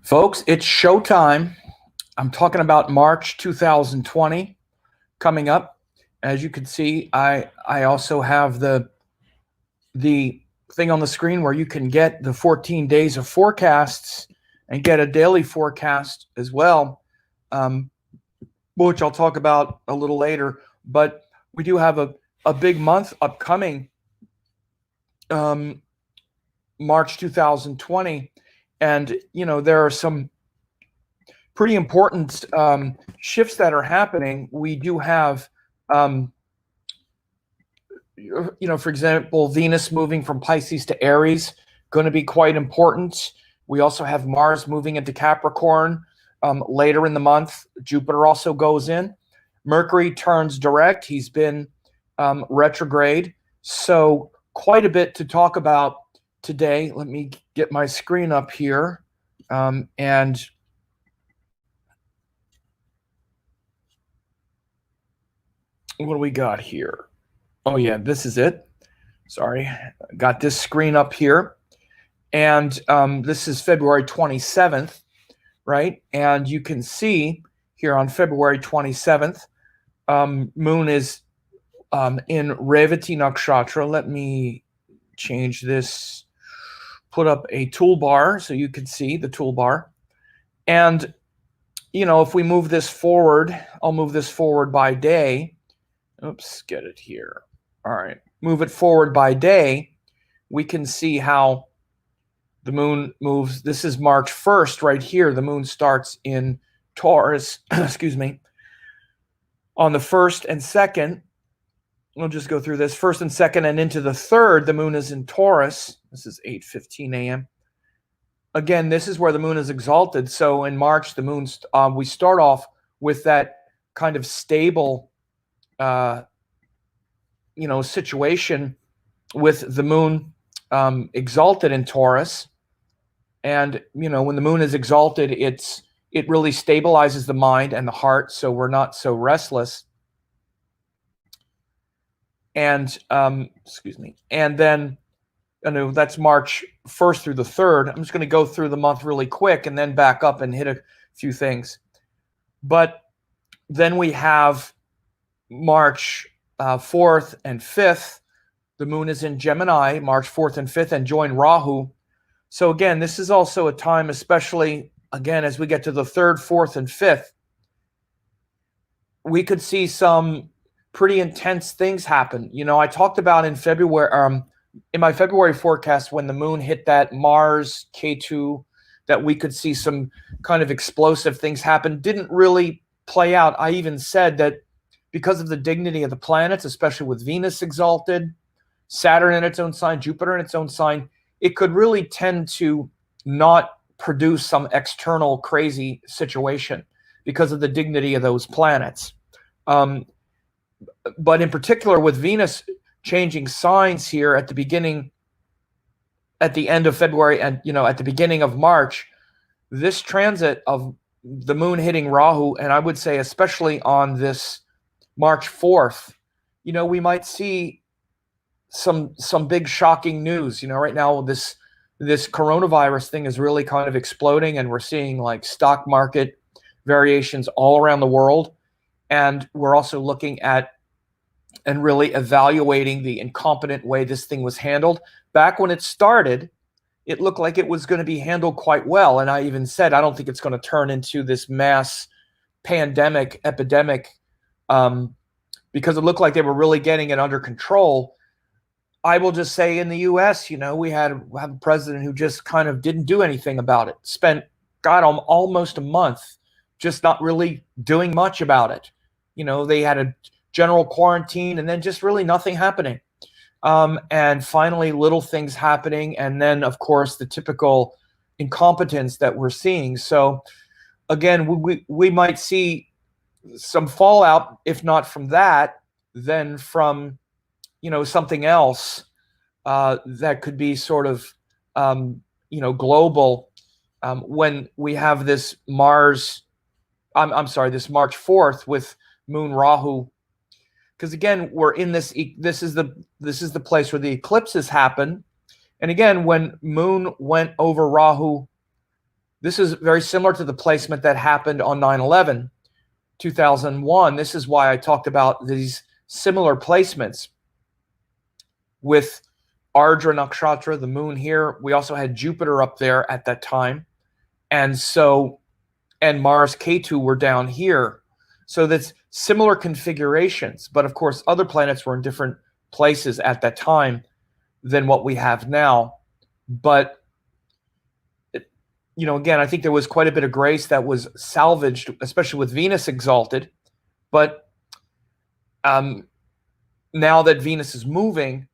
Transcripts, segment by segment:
Folks, it's showtime. I'm talking about March 2020 coming up. As you can see, I also have the thing on the screen where you can get the 14 days of forecasts and get a daily forecast as well, which I'll talk about a little later. But we do have a big month upcoming, March 2020. And, there are some pretty important shifts that are happening. We do have, for example, Venus moving from Pisces to Aries, going to be quite important. We also have Mars moving into Capricorn later in the month. Jupiter also goes in. Mercury turns direct. He's been retrograde. So quite a bit to talk about today. Let me get my screen up here. And what do we got here? Oh, yeah, this is it. Sorry, got this screen up here. And this is February 27th, right? And you can see here on February 27th, Moon is in Revati Nakshatra. Let me change this, put up a toolbar so you can see the toolbar. And, if we move this forward, I'll move this forward by day. Oops, get it here. All right, move it forward by day. We can see how the moon moves. This is March 1st right here. The moon starts in Taurus, excuse me. On the 1st and 2nd, we'll just go through this. 1st and 2nd and into the 3rd, the moon is in Taurus. This is 8:15 a.m. Again, this is where the moon is exalted. So in March, the moon, we start off with that kind of stable situation with the moon exalted in Taurus. And, when the moon is exalted, it really stabilizes the mind and the heart, so we're not so restless. And, excuse me. And then, that's March 1st through the 3rd. I'm just going to go through the month really quick and then back up and hit a few things. But then we have March 4th and 5th. The moon is in Gemini, March 4th and 5th, and join Rahu. So again, this is also a time, especially, again, as we get to the 3rd, 4th, and 5th, we could see some pretty intense things happen. I talked about in February, in my February forecast, when the moon hit that Mars K2, that we could see some kind of explosive things happen. Didn't really play out. I even said that because of the dignity of the planets, especially with Venus exalted, Saturn in its own sign, Jupiter in its own sign, it could really tend to not produce some external crazy situation because of the dignity of those planets. But in particular, with Venus changing signs here at the end of February and, at the beginning of March, this transit of the moon hitting Rahu, and I would say especially on this March 4th, we might see some big shocking news. Right now this coronavirus thing is really kind of exploding, and we're seeing like stock market variations all around the world. And we're also looking at and really evaluating the incompetent way this thing was handled. Back when it started, it looked like it was going to be handled quite well. And I even said, I don't think it's going to turn into this mass epidemic, because it looked like they were really getting it under control. I will just say in the U.S., we have a president who just kind of didn't do anything about it. Spent, almost a month just not really doing much about it. They had a general quarantine and then just really nothing happening. And finally, little things happening. And then, of course, the typical incompetence that we're seeing. So, again, we might see some fallout, if not from that, then from, something else that could be sort of, global. When we have this this March 4th with Moon Rahu, because again, we're in this is the place where the eclipses happen. And again, when Moon went over Rahu This is very similar to the placement that happened on 9/11, 2001. This is why I talked about these similar placements with Ardra Nakshatra, the moon here. We also had Jupiter up there at that time. And Mars Ketu were down here. So that's similar configurations. But of course, other planets were in different places at that time than what we have now. But again, I think there was quite a bit of grace that was salvaged, especially with Venus exalted. But now that Venus is moving,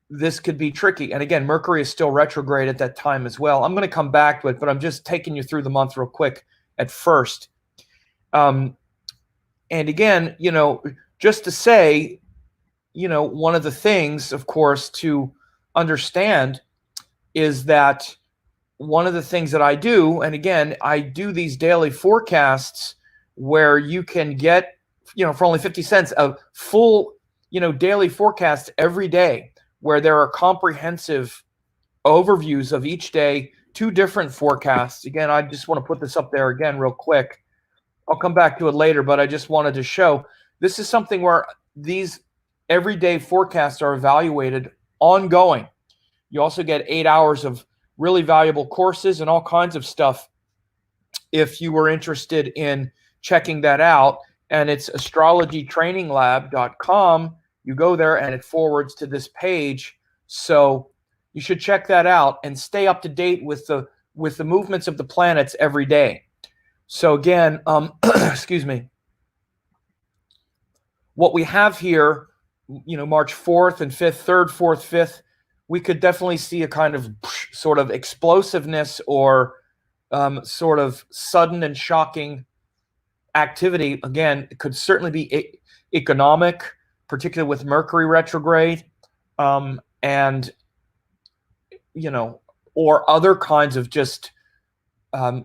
this could be tricky. And again, Mercury is still retrograde at that time as well. I'm going to come back to it, but I'm just taking you through the month real quick at first. And again, just to say, one of the things, of course, to understand is that one of the things that I do, and again, I do these daily forecasts where you can get, for only 50 cents, a full, daily forecast every day, where there are comprehensive overviews of each day, 2 different forecasts. Again, I just want to put this up there again real quick. I'll come back to it later, but I just wanted to show this is something where these everyday forecasts are evaluated ongoing. You also get 8 hours of really valuable courses and all kinds of stuff if you were interested in checking that out. And it's astrologytraininglab.com. You go there and it forwards to this page. So you should check that out and stay up to date with the movements of the planets every day. So again, excuse me. What we have here, March 4th and 5th, 3rd, 4th, 5th, we could definitely see a kind of sort of explosiveness or sort of sudden and shocking activity. Again, it could certainly be economic, particularly with Mercury retrograde, and or other kinds of just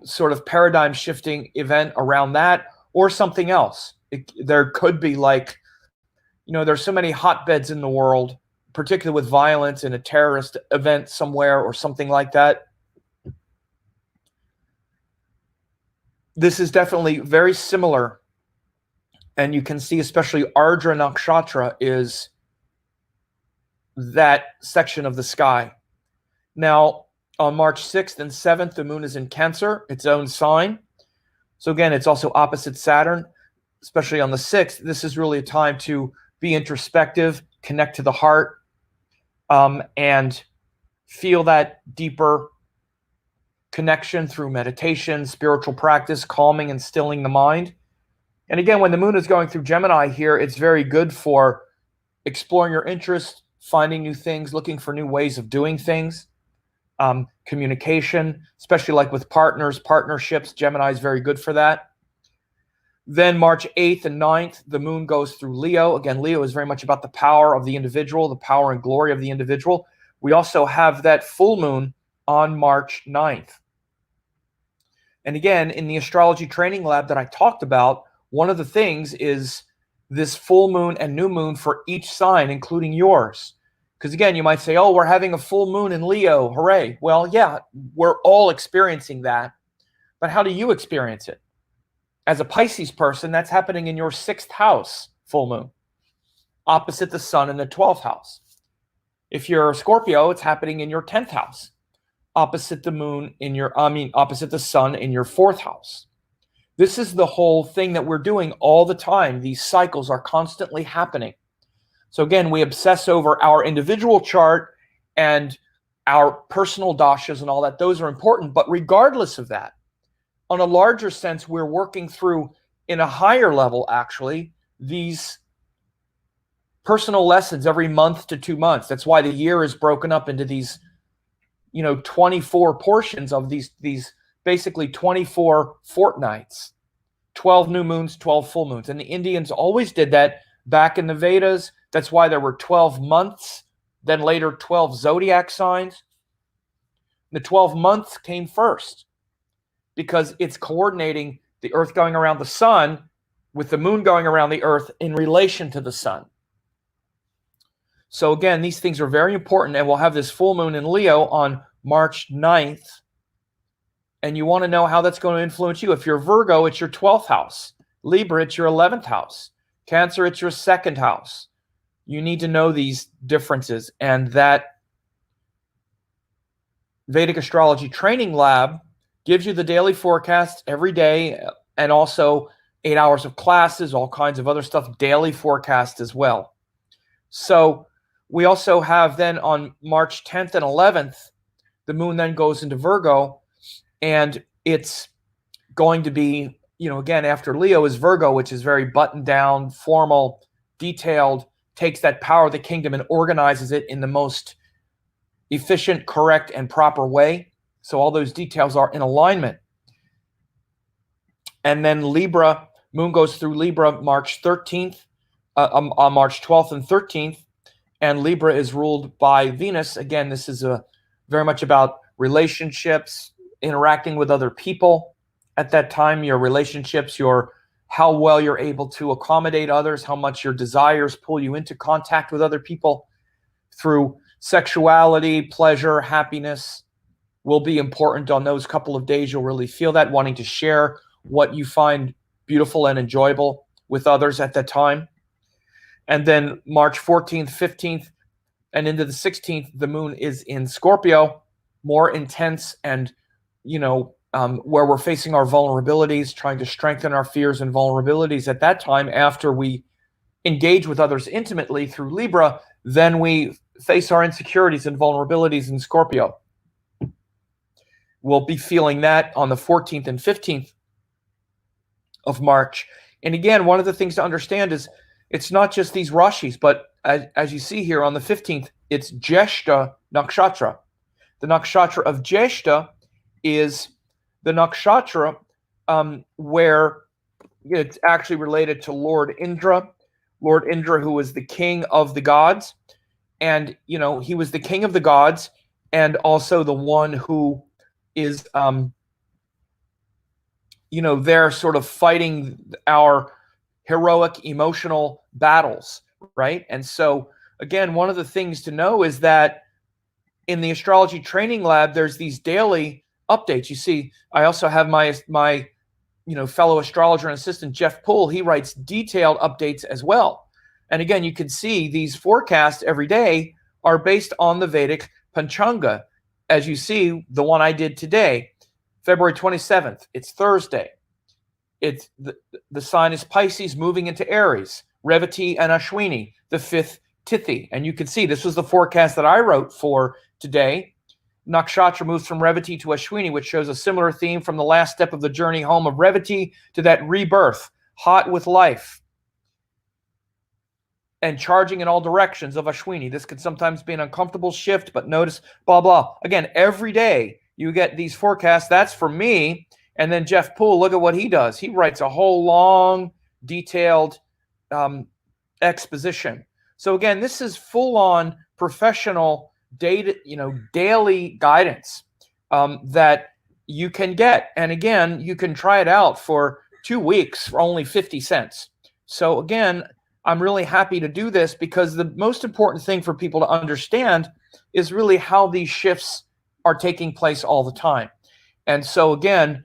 sort of paradigm shifting event around that, or something else. There could be there's so many hotbeds in the world, particularly with violence and a terrorist event somewhere or something like that. This is definitely very similar. And you can see especially Ardra Nakshatra is that section of the sky. Now, on March 6th and 7th, the moon is in Cancer, its own sign. So again, it's also opposite Saturn, especially on the 6th. This is really a time to be introspective, connect to the heart, and feel that deeper connection through meditation, spiritual practice, calming and stilling the mind. And again, when the moon is going through Gemini here, it's very good for exploring your interests, finding new things, looking for new ways of doing things, communication, especially like with partners, partnerships. Gemini is very good for that. Then March 8th and 9th, the moon goes through Leo. Again, Leo is very much about the power of the individual, the power and glory of the individual. We also have that full moon on March 9th. And again, in the astrology training lab that I talked about, one of the things is this full moon and new moon for each sign, including yours. Because again, you might say, oh, we're having a full moon in Leo, hooray. Well, yeah, we're all experiencing that. But how do you experience it? As a Pisces person, that's happening in your 6th house, full moon, opposite the sun in the 12th house. If you're a Scorpio, it's happening in your 10th house, opposite the moon in opposite the sun in your 4th house. This is the whole thing that we're doing all the time. These cycles are constantly happening. So again, we obsess over our individual chart and our personal dashas and all that. Those are important. But regardless of that, on a larger sense, we're working through, in a higher level, actually, these personal lessons every month to 2 months. That's why the year is broken up into these, 24 portions of these basically 24 fortnights, 12 new moons, 12 full moons. And the Indians always did that back in the Vedas. That's why there were 12 months, then later 12 zodiac signs. The 12 months came first because it's coordinating the Earth going around the sun with the moon going around the Earth in relation to the sun. So again, these things are very important, and we'll have this full moon in Leo on March 9th. And you want to know how that's going to influence you. If you're Virgo, it's your 12th house. Libra, it's your 11th house. Cancer, it's your 2nd house. You need to know these differences. And that Vedic Astrology Training Lab gives you the daily forecast every day, and also 8 hours of classes, all kinds of other stuff, daily forecast as well. So we also have then on March 10th and 11th, the moon then goes into Virgo, and it's going to be, again, after Leo is Virgo, which is very buttoned down, formal, detailed, takes that power of the kingdom and organizes it in the most efficient, correct, and proper way. So all those details are in alignment. And then Libra, moon goes through Libra March 13th, on March 12th and 13th, and Libra is ruled by Venus. Again, this is very much about relationships, interacting with other people at that time, your relationships, how well you're able to accommodate others, how much your desires pull you into contact with other people through sexuality, pleasure, happiness will be important on those couple of days. You'll really feel that, wanting to share what you find beautiful and enjoyable with others at that time. And then March 14th, 15th, and into the 16th, the moon is in Scorpio, more intense and, where we're facing our vulnerabilities, trying to strengthen our fears and vulnerabilities at that time. After we engage with others intimately through Libra, then we face our insecurities and vulnerabilities in Scorpio. We'll be feeling that on the 14th and 15th of March. And again, one of the things to understand is it's not just these rashis, but as you see here on the 15th, it's Jeshta Nakshatra. The nakshatra of Jeshta is the nakshatra where it's actually related to Lord Indra. Lord Indra, who was the king of the gods. And, he was the king of the gods and also the one who is, there sort of fighting our heroic emotional battles, right? And so, again, one of the things to know is that in the Astrology Training Lab, there's these daily updates. You see, I also have my fellow astrologer and assistant, Jeff Poole. He writes detailed updates as well. And again, you can see these forecasts every day are based on the Vedic panchanga. As you see, the one I did today, February 27th, it's Thursday. It's the sign is Pisces moving into Aries, Revati and Ashwini, the 5th Tithi. And you can see this was the forecast that I wrote for today. Nakshatra moves from Revati to Ashwini, which shows a similar theme from the last step of the journey home of Revati to that rebirth, hot with life, and charging in all directions of Ashwini. This could sometimes be an uncomfortable shift, but notice, blah, blah. Again, every day you get these forecasts. That's for me. And then Jeff Poole, look at what he does. He writes a whole long, detailed exposition. So again, this is full-on professional data, daily guidance that you can get. And again, you can try it out for 2 weeks for only 50 cents. So again, I'm really happy to do this because the most important thing for people to understand is really how these shifts are taking place all the time. And so again,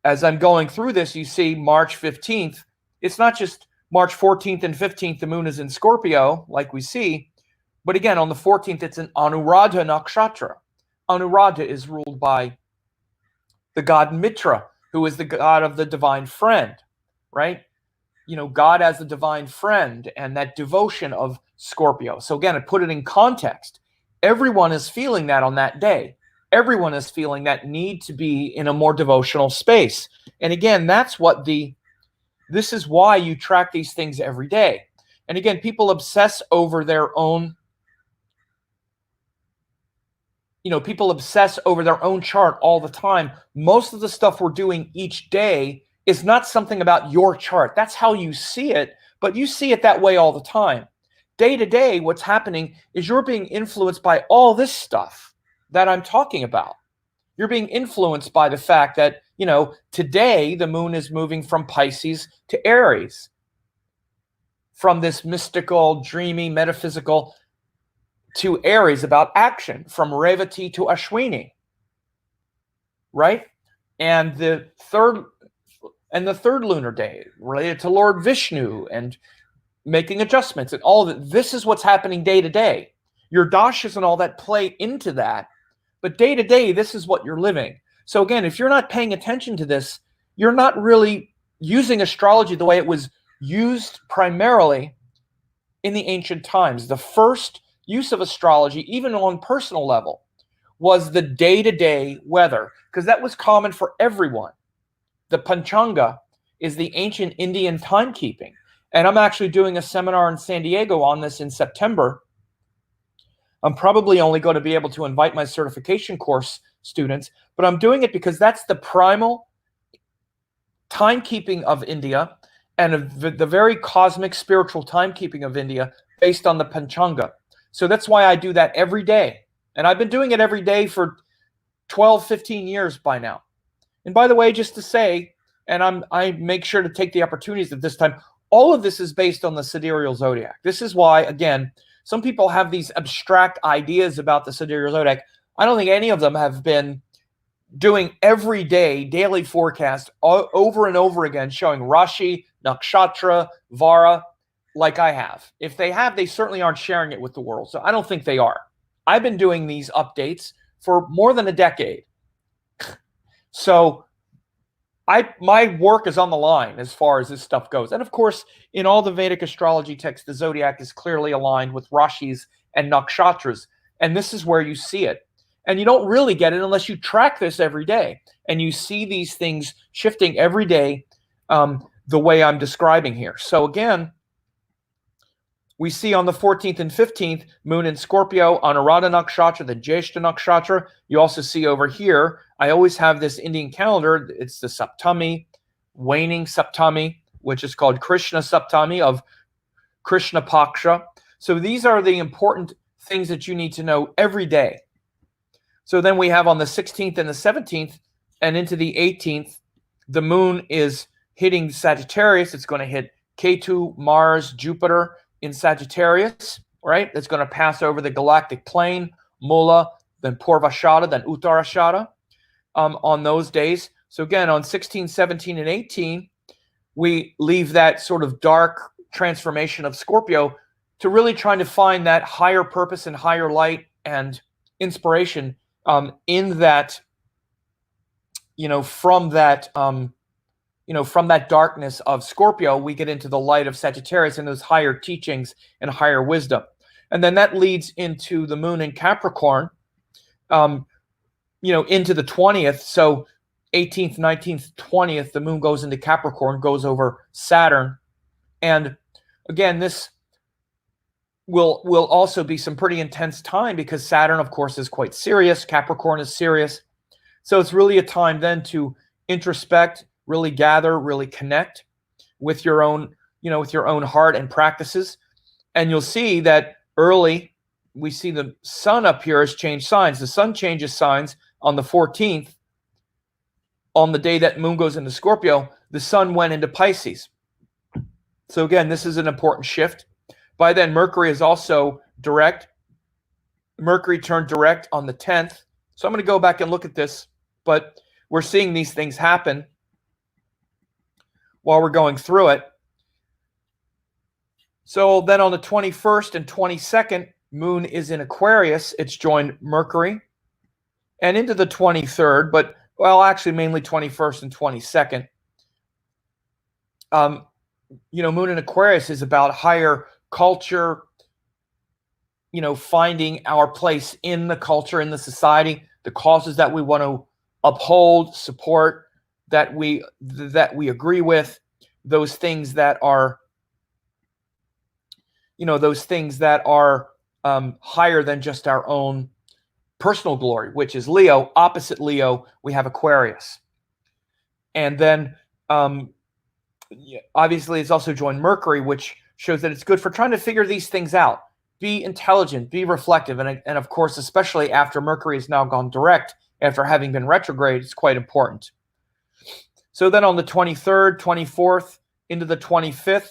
as I'm going through this, you see March 15th, it's not just March 14th and 15th, the moon is in Scorpio, like we see, but again, on the 14th, it's an Anuradha Nakshatra. Anuradha is ruled by the god Mitra, who is the god of the divine friend, right? God as the divine friend and that devotion of Scorpio. So again, I put it in context. Everyone is feeling that on that day. Everyone is feeling that need to be in a more devotional space. And again, this is why you track these things every day. And again, people obsess over their own, people obsess over their own chart all the time. Most of the stuff we're doing each day is not something about your chart. That's how you see it, but you see it that way all the time. Day to day, what's happening is you're being influenced by all this stuff that I'm talking about. You're being influenced by the fact that, today the moon is moving from Pisces to Aries, from this mystical, dreamy, metaphysical to Aries about action, from Revati to Ashwini, right? and the third lunar day related to Lord Vishnu and making adjustments and all of it. This is what's happening day to day. Your dashas and all that play into that, but day to day, this is what you're living. So again, if you're not paying attention to this, you're not really using astrology the way it was used primarily in the ancient times. The first use of astrology, even on personal level, was the day-to-day weather, because that was common for everyone. The panchanga is the ancient Indian timekeeping. And I'm actually doing a seminar in San Diego on this in September. I'm probably only going to be able to invite my certification course students, but I'm doing it because that's the primal timekeeping of India and the very cosmic spiritual timekeeping of India based on the panchanga. So that's why I do that every day. And I've been doing it every day for 12, 15 years by now. And by the way, just to say, and I make sure to take the opportunities at this time, all of this is based on the sidereal zodiac. This is why, again, some people have these abstract ideas about the sidereal zodiac. I don't think any of them have been doing every day, daily forecast over and over again, showing Rashi, Nakshatra, Vara, like I have. If they have, they certainly aren't sharing it with the world. So I don't think they are. I've been doing these updates for more than a decade. So my work is on the line as far as this stuff goes. And of course, in all the Vedic astrology texts, the zodiac is clearly aligned with Rashis and Nakshatras. And this is where you see it. And you don't really get it unless you track this every day. And you see these things shifting every day the way I'm describing here. So again, we see on the 14th and 15th, moon in Scorpio, Anuradha Nakshatra, the Jyeshta Nakshatra. You also see over here, I always have this Indian calendar. It's the Saptami, waning Saptami, which is called Krishna Saptami of Krishna Paksha. So these are the important things that you need to know every day. So then we have on the 16th and the 17th and into the 18th, the moon is hitting Sagittarius. It's going to hit Ketu, Mars, Jupiter in Sagittarius, right? That's going to pass over the galactic plane, Mula, then Purvashada, then Uttarashada on those days. So again, on 16, 17, and 18, we leave that sort of dark transformation of Scorpio to really trying to find that higher purpose and higher light and inspiration in that, from that darkness of Scorpio, we get into the light of Sagittarius and those higher teachings and higher wisdom. And then that leads into the moon in Capricorn, into the 20th. So 18th, 19th, 20th, the moon goes into Capricorn, goes over Saturn. And again, this will also be some pretty intense time because Saturn, of course, is quite serious. Capricorn is serious. So it's really a time then to introspect, really gather, really connect with your own, with your own heart and practices. And you'll see that early, we see the sun up here has changed signs. The sun changes signs on the 14th. On the day that moon goes into Scorpio, the sun went into Pisces. So again, this is an important shift. By then, Mercury is also direct. Mercury turned direct on the 10th. So I'm going to go back and look at this, but we're seeing these things happen while we're going through it. So then on the 21st and 22nd, moon is in Aquarius. It's joined Mercury. And into the 23rd, but actually mainly 21st and 22nd. Moon in Aquarius is about higher culture, finding our place in the culture, in the society, the causes that we want to uphold, support, that we agree with, those things that are, higher than just our own personal glory, which is Leo. Opposite Leo, we have Aquarius. And then obviously it's also joined Mercury, which shows that it's good for trying to figure these things out. Be intelligent, be reflective. And of course, especially after Mercury has now gone direct, after having been retrograde, it's quite important. So then on the 23rd, 24th, into the 25th,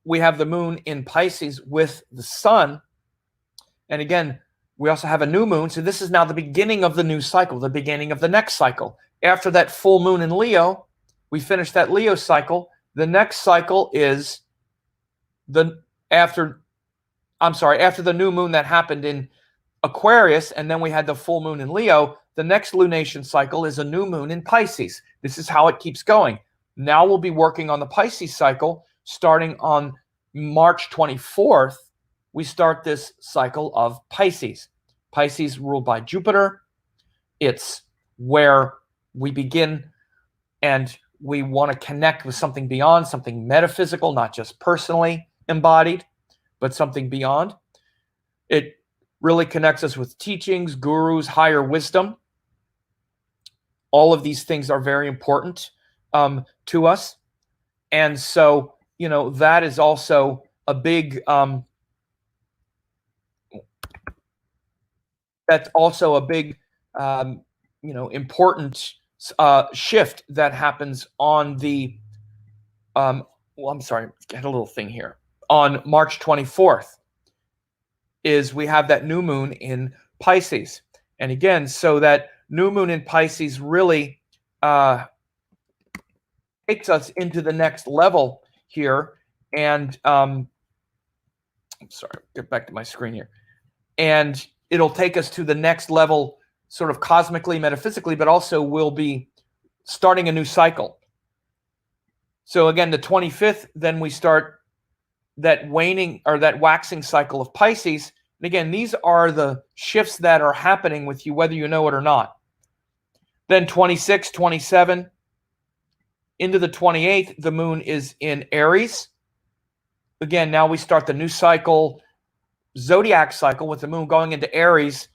we have the moon in Pisces with the sun. And again, we also have a new moon. So this is now the beginning of the new cycle, the beginning of the next cycle. After that full moon in Leo, we finish that Leo cycle. The next cycle is after the new moon that happened in Aquarius, and then we had the full moon in Leo. The next lunation cycle is a new moon in Pisces. This is how it keeps going. Now we'll be working on the Pisces cycle starting on March 24th. We start this cycle of Pisces. Pisces ruled by Jupiter. It's where we begin and we want to connect with something beyond, something metaphysical, not just personally embodied, but something beyond. It really connects us with teachings, gurus, higher wisdom. All of these things are very important to us. And so, that is also a big, important shift that happens on the, I'm sorry, I had a little thing here. On March 24th is we have that new moon in Pisces. And again, so that new moon in Pisces really takes us into the next level here. And I'm sorry, get back to my screen here. And it'll take us to the next level, sort of cosmically, metaphysically, but also we'll be starting a new cycle. So again, the 25th, then we start that waning or that waxing cycle of Pisces. And again, these are the shifts that are happening with you, whether you know it or not. Then 26, 27, into the 28th, the moon is in Aries. Again, now we start the new cycle, zodiac cycle, with the moon going into Aries,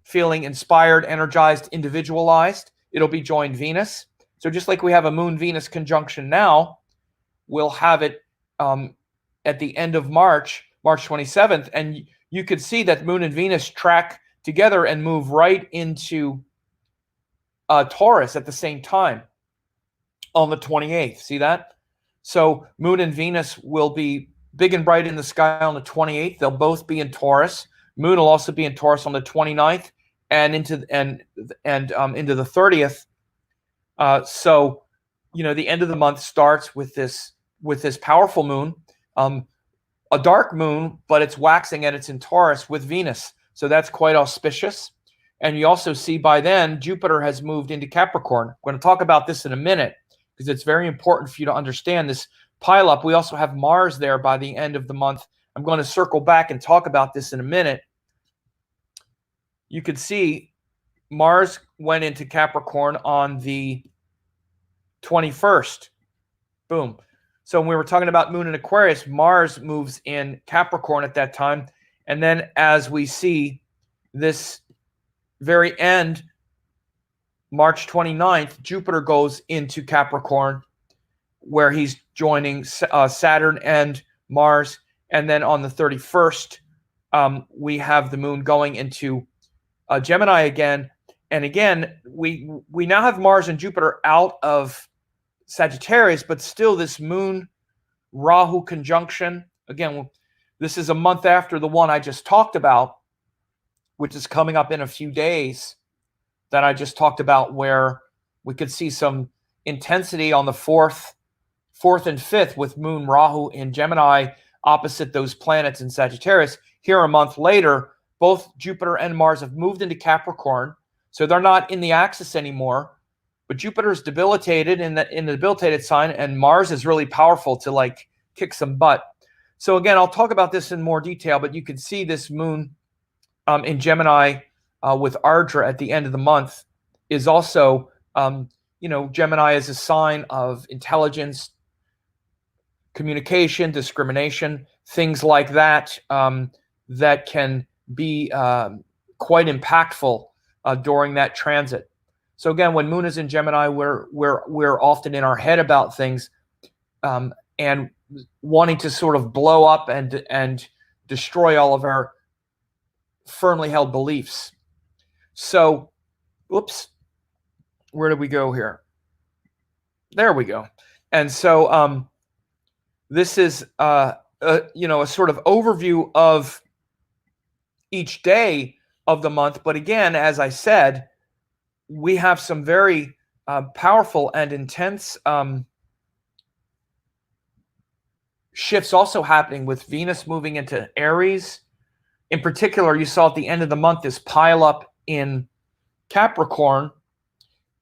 feeling inspired, energized, individualized. It'll be joined Venus. So just like we have a moon-Venus conjunction now, we'll have it at the end of March 27th. And you could see that moon and Venus track together and move right into Taurus at the same time on the 28th. See that? So moon and Venus will be big and bright in the sky on the 28th. They'll both be in Taurus. Moon will also be in Taurus on the 29th and into the 30th. So, the end of the month starts with this powerful moon, a dark moon, but it's waxing and it's in Taurus with Venus. So that's quite auspicious. And you also see by then Jupiter has moved into Capricorn. I'm going to talk about this in a minute because it's very important for you to understand this pileup. We also have Mars there by the end of the month. I'm going to circle back and talk about this in a minute. You could see Mars went into Capricorn on the 21st. Boom. So when we were talking about moon in Aquarius, Mars moves in Capricorn at that time. And then as we see this very end, March 29th, Jupiter goes into Capricorn, where he's joining Saturn and Mars. And then on the 31st, we have the moon going into Gemini again. And again, we now have Mars and Jupiter out of Sagittarius, but still this moon Rahu conjunction. Again, this is a month after the one I just talked about, which is coming up in a few days, that I just talked about, where we could see some intensity on the 4th and 5th with moon Rahu in Gemini opposite those planets in Sagittarius. Here a month later, both Jupiter and Mars have moved into Capricorn, so they're not in the axis anymore. But Jupiter is debilitated in the debilitated sign, and Mars is really powerful to kick some butt. So again, I'll talk about this in more detail, but you can see this moon in Gemini with Ardra at the end of the month is also, Gemini is a sign of intelligence, communication, discrimination, things like that, that can be quite impactful during that transit. So again, when moon is in Gemini, we're often in our head about things and wanting to sort of blow up and destroy all of our firmly held beliefs. So, whoops, where did we go here? There we go. And so this is a sort of overview of each day of the month. But again, as I said, we have some very powerful and intense shifts also happening with Venus moving into Aries. In particular, you saw at the end of the month this pile up in Capricorn.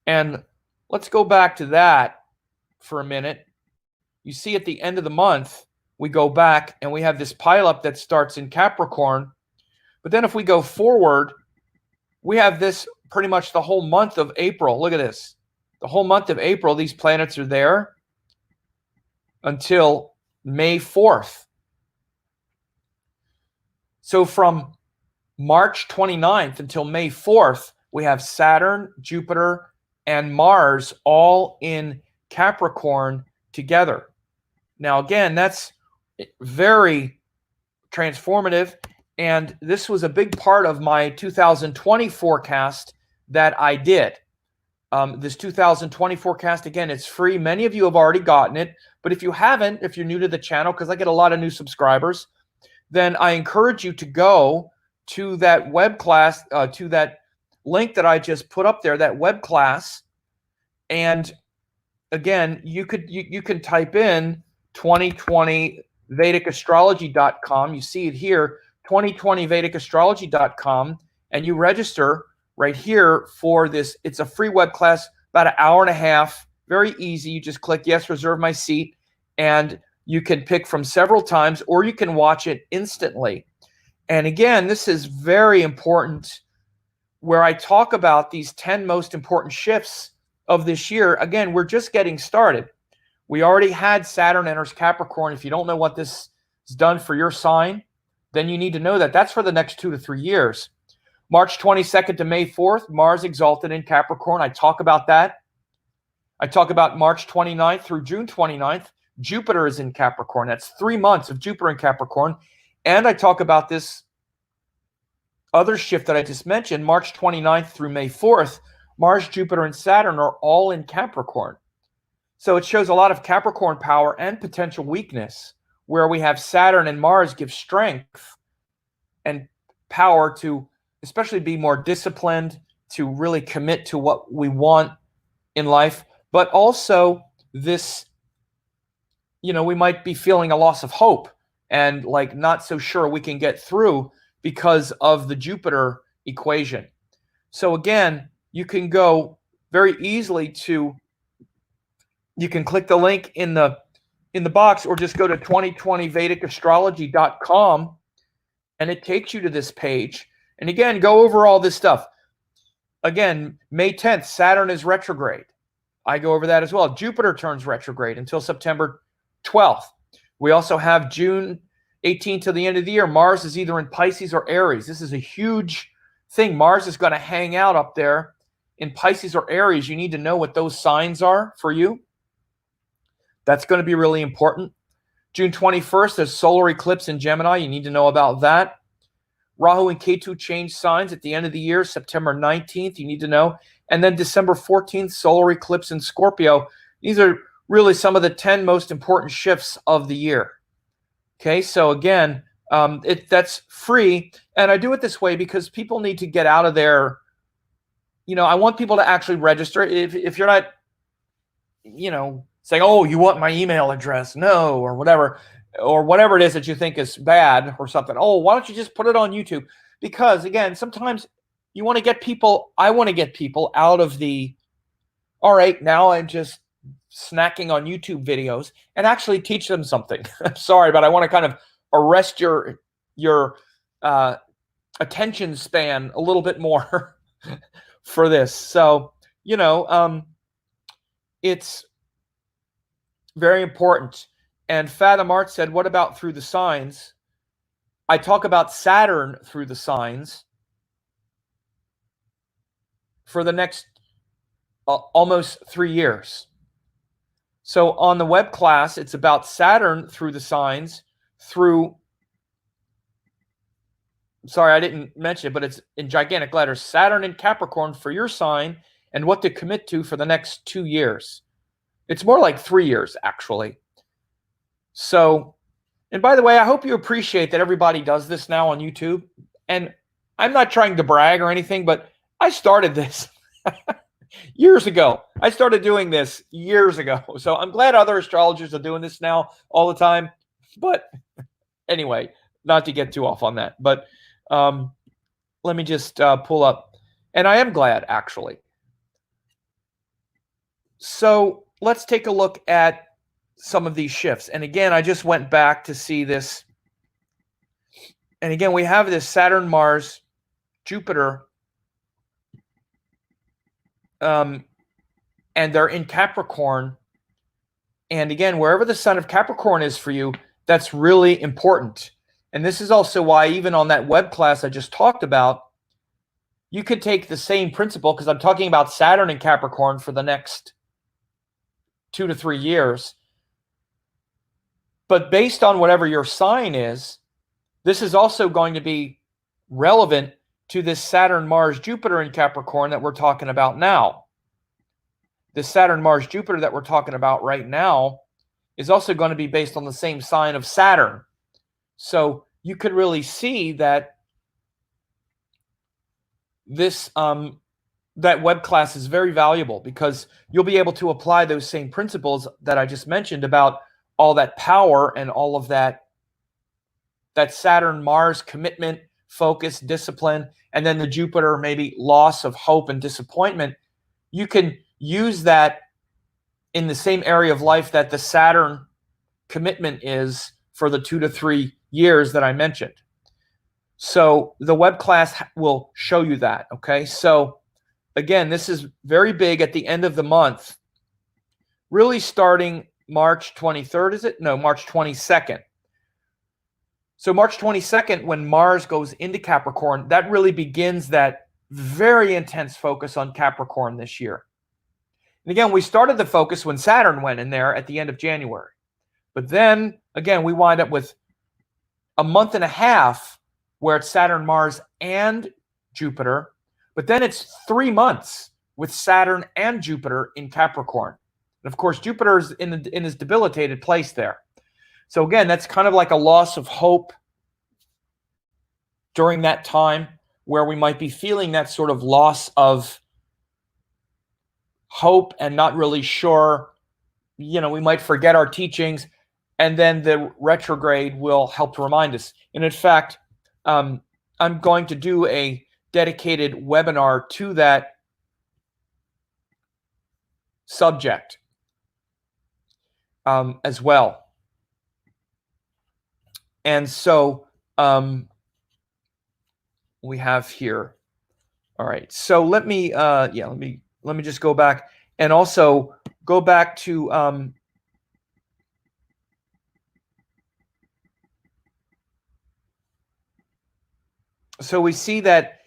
And let's go back to that for a minute. You see at the end of the month, we go back and we have this pile up that starts in Capricorn. But then if we go forward, we have this pretty much the whole month of April. Look at this. The whole month of April, these planets are there until May 4th. So from March 29th until May 4th, we have Saturn, Jupiter, and Mars all in Capricorn together. Now, again, that's very transformative. And this was a big part of my 2020 forecast that I did. This 2020 forecast, again, it's free. Many of you have already gotten it. But if you haven't, if you're new to the channel, because I get a lot of new subscribers, then I encourage you to go to that web class, to that link that I just put up there, that web class. And again, you can type in 2020vedicastrology.com. You see it here, 2020vedicastrology.com, and you register right here for this. It's a free web class, about an hour and a half, very easy. You just click yes, reserve my seat, and you can pick from several times, or you can watch it instantly. And again, this is very important, where I talk about these 10 most important shifts of this year. Again, we're just getting started. We already had Saturn enters Capricorn. If you don't know what this has done for your sign, then you need to know that. That's for the next 2 to 3 years. March 22nd to May 4th, Mars exalted in Capricorn. I talk about that. I talk about March 29th through June 29th. Jupiter is in Capricorn. That's 3 months of Jupiter in Capricorn. And I talk about this other shift that I just mentioned, March 29th through May 4th. Mars, Jupiter, and Saturn are all in Capricorn. So it shows a lot of Capricorn power and potential weakness, where we have Saturn and Mars give strength and power to especially be more disciplined, to really commit to what we want in life. But also this, we might be feeling a loss of hope and like not so sure we can get through because of the Jupiter equation. So again, you can go very easily to, you can click the link in the box, or just go to 2020vedicastrology.com and it takes you to this page. And again, go over all this stuff. Again, May 10th, Saturn is retrograde. I go over that as well. Jupiter turns retrograde until September 12th. We also have June 18th to the end of the year. Mars is either in Pisces or Aries. This is a huge thing. Mars is going to hang out up there in Pisces or Aries. You need to know what those signs are for you. That's going to be really important. June 21st, there's solar eclipse in Gemini. You need to know about that. Rahu and Ketu change signs at the end of the year. September 19th, you need to know. And then December 14th, solar eclipse in Scorpio. These are really some of the 10 most important shifts of the year. Okay, so again, that's free. And I do it this way because people need to get out of there. I want people to actually register. If you're not, saying, oh, you want my email address? No, or whatever it is that you think is bad or something. Oh, why don't you just put it on YouTube? Because again, sometimes you want to get people, I want to get people out of the, all right, now I'm just snacking on YouTube videos, and actually teach them something. I'm sorry, but I want to kind of arrest your attention span a little bit more for this. So, it's very important. And Fathom Art said, what about through the signs? I talk about Saturn through the signs for the next almost 3 years. So on the web class, it's about Saturn through the signs through, sorry, I didn't mention it, but it's in gigantic letters, Saturn in Capricorn for your sign and what to commit to for the next 2 years. It's more like 3 years, actually. So, and by the way, I hope you appreciate that everybody does this now on YouTube. And I'm not trying to brag or anything, but I started this years ago. I started doing this years ago. So I'm glad other astrologers are doing this now all the time. But anyway, not to get too off on that. But let me just pull up. And I am glad, actually. So let's take a look at some of these shifts. And again, I just went back to see this. And again, we have this Saturn, Mars, Jupiter, and they're in Capricorn. And again, wherever the sun of Capricorn is for you, that's really important. And this is also why even on that web class I just talked about, you could take the same principle, because I'm talking about Saturn in Capricorn for the next 2 to 3 years. But based on whatever your sign is, this is also going to be relevant to this Saturn, Mars, Jupiter in Capricorn that we're talking about now. This Saturn, Mars, Jupiter that we're talking about right now is also going to be based on the same sign of Saturn. So you could really see that this that web class is very valuable, because you'll be able to apply those same principles that I just mentioned about all that power and all of that Saturn, Mars commitment, focus, discipline, and then the Jupiter maybe loss of hope and disappointment. You can use that in the same area of life that the Saturn commitment is for the 2 to 3 years that I mentioned. So the web class will show you that, okay? So again, this is very big at the end of the month, really starting March 23rd, is it? No, March 22nd. So March 22nd, when Mars goes into Capricorn, that really begins that very intense focus on Capricorn this year. And again, we started the focus when Saturn went in there at the end of January. But then, again, we wind up with a month and a half where it's Saturn, Mars, and Jupiter. But then it's 3 months with Saturn and Jupiter in Capricorn. And of course, Jupiter is in his debilitated place there. So again, that's kind of like a loss of hope during that time, where we might be feeling that sort of loss of hope and not really sure, we might forget our teachings, and then the retrograde will help to remind us. And in fact, I'm going to do a dedicated webinar to that subject as well. And so we have here. All right. So let me just go back and also go back to so we see that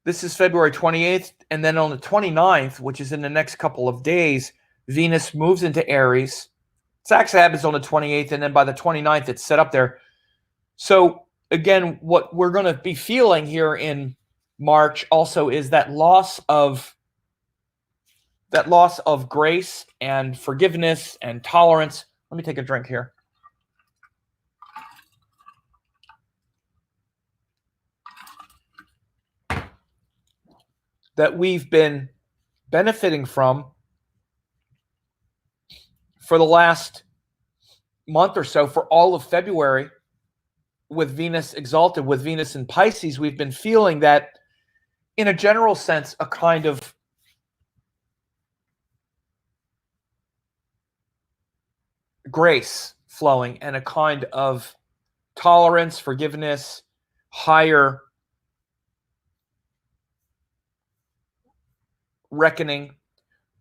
this is February 28th, and then on the 29th, which is in the next couple of days, Venus moves into Aries. It actually happens on the 28th, and then by the 29th, it's set up there. So again, what we're going to be feeling here in March also is that loss of grace and forgiveness and tolerance. Let me take a drink here. That we've been benefiting from for the last month or so, for all of February, with Venus exalted, with Venus in Pisces. We've been feeling that, in a general sense, a kind of grace flowing and a kind of tolerance, forgiveness, higher reckoning,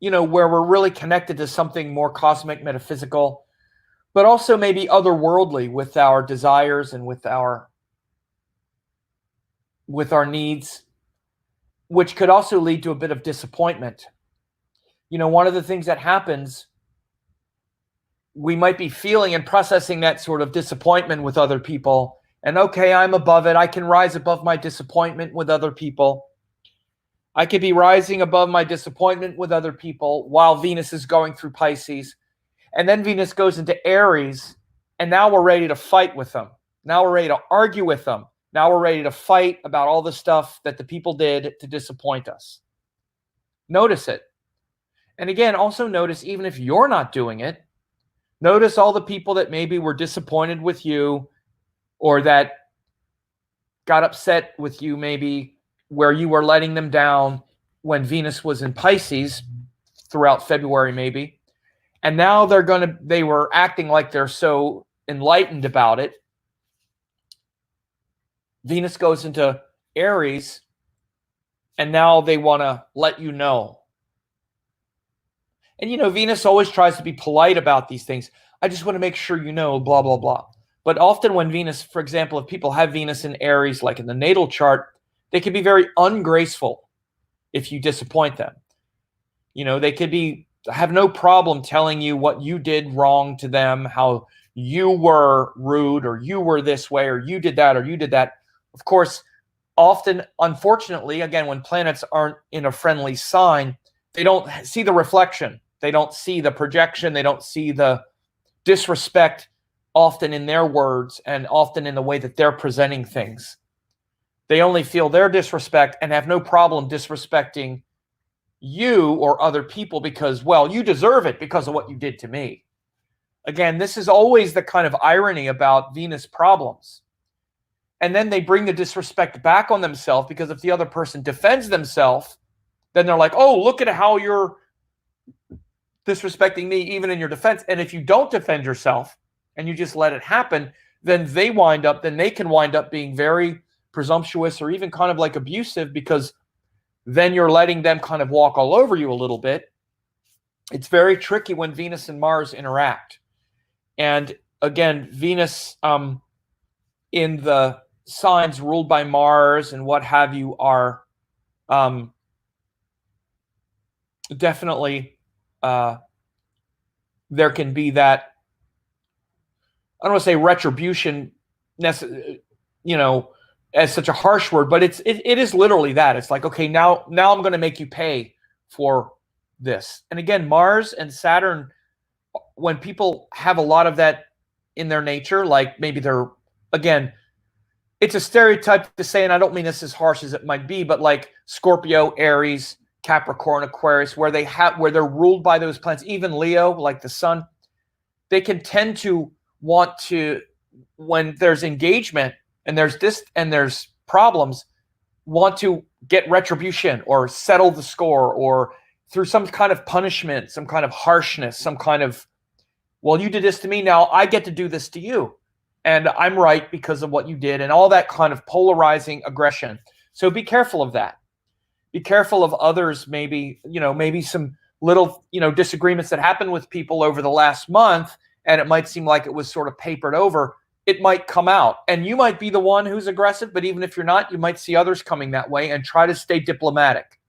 where we're really connected to something more cosmic, metaphysical, but also maybe otherworldly with our desires and with our needs, which could also lead to a bit of disappointment. One of the things that happens, we might be feeling and processing that sort of disappointment with other people, and okay, I'm above it. I can rise above my disappointment with other people. I could be rising above my disappointment with other people while Venus is going through Pisces. And then Venus goes into Aries, and now we're ready to fight with them. Now we're ready to argue with them. Now we're ready to fight about all the stuff that the people did to disappoint us. Notice it. And again, also notice, even if you're not doing it, notice all the people that maybe were disappointed with you or that got upset with you, maybe where you were letting them down when Venus was in Pisces throughout February, maybe. And now they were acting like they're so enlightened about it. Venus goes into Aries, and now they want to let you know. And, Venus always tries to be polite about these things. I just want to make sure you know, blah, blah, blah. But often when Venus, for example, if people have Venus in Aries, like in the natal chart, they can be very ungraceful if you disappoint them. They could have no problem telling you what you did wrong to them, how you were rude, or you were this way, or you did that, or you did that. Of course, often, unfortunately, again, when planets aren't in a friendly sign, they don't see the reflection. They don't see the projection. They don't see the disrespect, often in their words and often in the way that they're presenting things. They only feel their disrespect and have no problem disrespecting you or other people because, well, you deserve it because of what you did to me. Again, this is always the kind of irony about Venus problems. And then they bring the disrespect back on themselves because if the other person defends themselves, then they're like, oh, look at how you're disrespecting me even in your defense. And if you don't defend yourself and you just let it happen, then they can wind up being very presumptuous or even kind of like abusive because then you're letting them kind of walk all over you a little bit. It's very tricky when Venus and Mars interact. And again, Venus in the signs ruled by Mars and what have you are definitely there can be that, I don't want to say retribution, as such a harsh word, but it is literally that. It's like, okay, now I'm going to make you pay for this. And again, Mars and Saturn, when people have a lot of that in their nature, like maybe again, it's a stereotype to say, and I don't mean this as harsh as it might be, but like Scorpio, Aries, Capricorn, Aquarius, where they're ruled by those planets, even Leo, like the sun, they can tend to want to, when there's engagement and there's problems, want to get retribution or settle the score or through some kind of punishment, some kind of harshness, some kind of, well, you did this to me, now I get to do this to you. And I'm right because of what you did, and all that kind of polarizing aggression. So be careful of that. Be careful of others, maybe some little, disagreements that happened with people over the last month, and it might seem like it was sort of papered over. It might come out, and you might be the one who's aggressive, but even if you're not, you might see others coming that way, and try to stay diplomatic.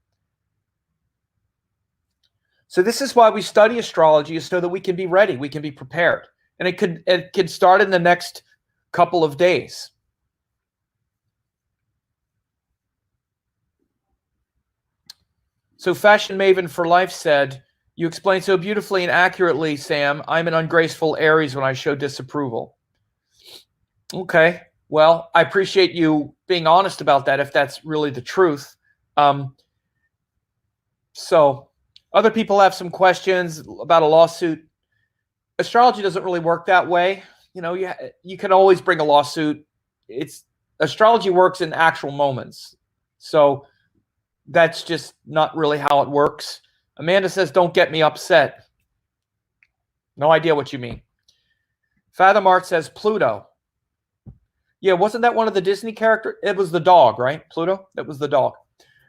So this is why we study astrology, is so that we can be ready, we can be prepared. And it could start in the next couple of days. So Fashion Maven for Life said, you explained so beautifully and accurately, Sam. I'm an ungraceful Aries when I show disapproval. Okay. Well, I appreciate you being honest about that if that's really the truth. So other people have some questions about a lawsuit. Astrology doesn't really work that way. You can always bring a lawsuit. Astrology works in actual moments. So that's just not really how it works. Amanda says, don't get me upset. No idea what you mean. Fathom Art says, Pluto. Yeah, wasn't that one of the Disney characters? It was the dog, right? Pluto? That was the dog.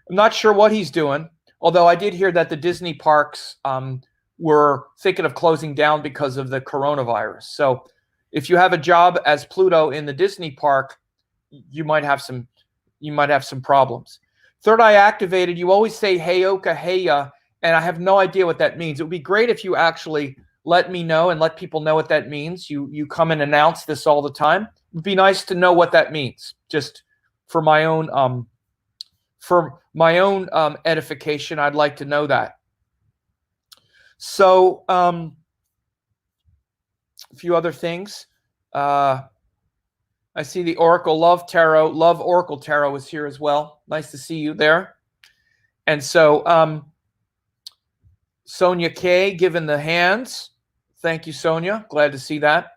I'm not sure what he's doing, although I did hear that the Disney parks were thinking of closing down because of the coronavirus. So if you have a job as Pluto in the Disney park, you might have some problems. Third eye activated, you always say heyoka heya, and I have no idea what that means. It would be great if you actually let me know and let people know what that means. You come and announce this all the time. It would be nice to know what that means, just for my own edification. I'd like to know that. So a few other things. I I see the Oracle Love Tarot. Love Oracle Tarot is here as well. Nice to see you there. And so Sonia K giving the hands. Thank you, Sonia. Glad to see that.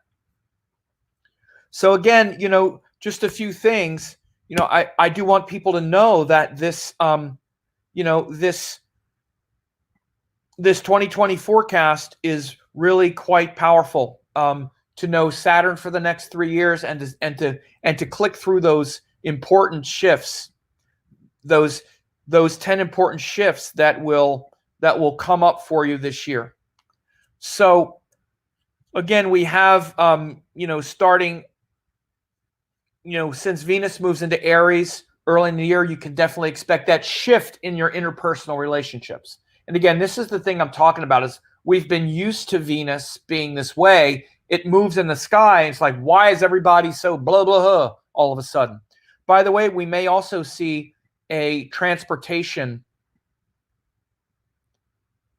So again, you know, just a few things. You know, I do want people to know that this, you know, this 2020 forecast is really quite powerful. To know Saturn for the next 3 years and to click through those important shifts, those 10 important shifts that will come up for you this year. So again, we have you know, starting, you know, since Venus moves into Aries early in the year, you can definitely expect that shift in your interpersonal relationships. And again, this is the thing I'm talking about, is we've been used to Venus being this way. It moves in the sky. It's like, why is everybody so blah, blah, blah all of a sudden? By the way, we may also see a transportation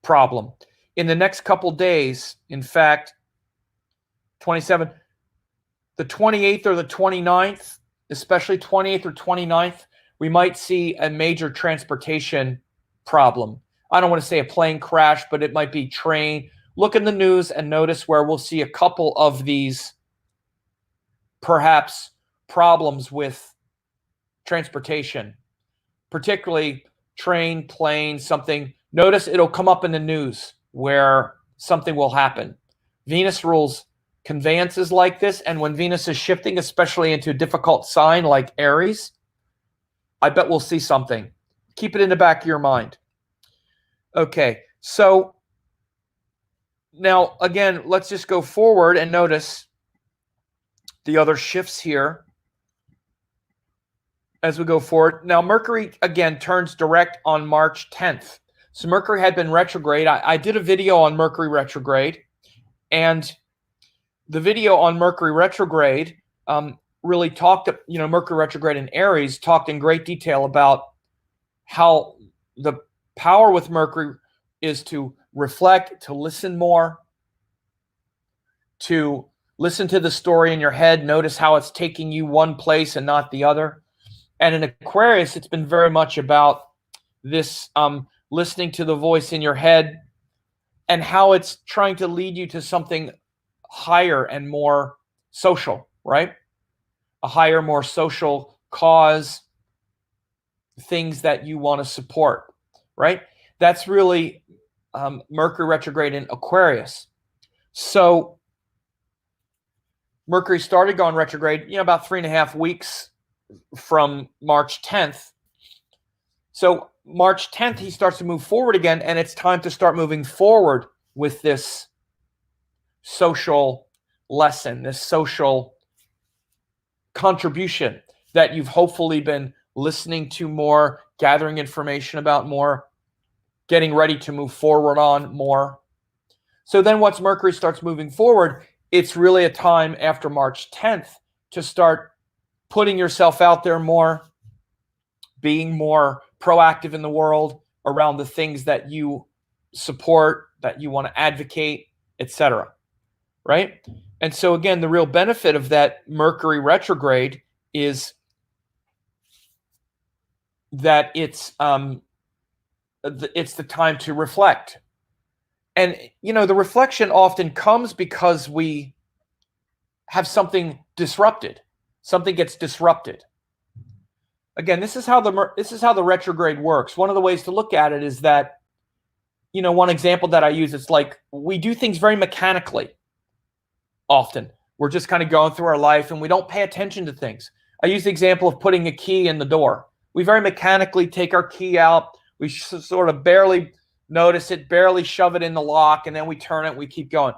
problem in the next couple days. In fact, 27, the 28th or the 29th, especially 28th or 29th, we might see a major transportation problem. I don't want to say a plane crash, but it might be train. Look in the news and notice where we'll see a couple of these perhaps problems with transportation, particularly train, plane, something. Notice it'll come up in the news where something will happen. Venus rules conveyances like this, and when Venus is shifting, especially into a difficult sign like Aries, I bet we'll see something. Keep it in the back of your mind. Okay, so now again, let's just go forward and notice the other shifts here as we go forward. Now, Mercury again turns direct on March 10th. So Mercury had been retrograde. I did a video on Mercury retrograde, and the video on Mercury retrograde really talked, you know, Mercury retrograde in Aries talked in great detail about how the power with Mercury is to reflect, to listen more, to listen to the story in your head, notice how it's taking you one place and not the other. And in Aquarius, it's been very much about this listening to the voice in your head and how it's trying to lead you to something higher and more social, right? A higher, more social cause, things that you want to support, right? That's really Mercury retrograde in Aquarius. So Mercury started going retrograde, you know, about 3.5 weeks from March 10th. So March 10th, he starts to move forward again, and it's time to start moving forward with this social lesson, this social contribution that you've hopefully been listening to more, gathering information about more, getting ready to move forward on more. So then once Mercury starts moving forward, it's really a time after March 10th to start putting yourself out there more, being more proactive in the world around the things that you support, that you want to advocate, etc. Right? And so again, the real benefit of that Mercury retrograde is that it's the time to reflect. And, you know, the reflection often comes because we have something disrupted. Something gets disrupted. Again, this is how the retrograde works. One of the ways to look at it is that, you know, one example that I use, it's like we do things very mechanically often. We're just kind of going through our life and we don't pay attention to things. I use the example of putting a key in the door. We very mechanically take our key out. We sort of barely notice it, barely shove it in the lock, and then we turn it and we keep going.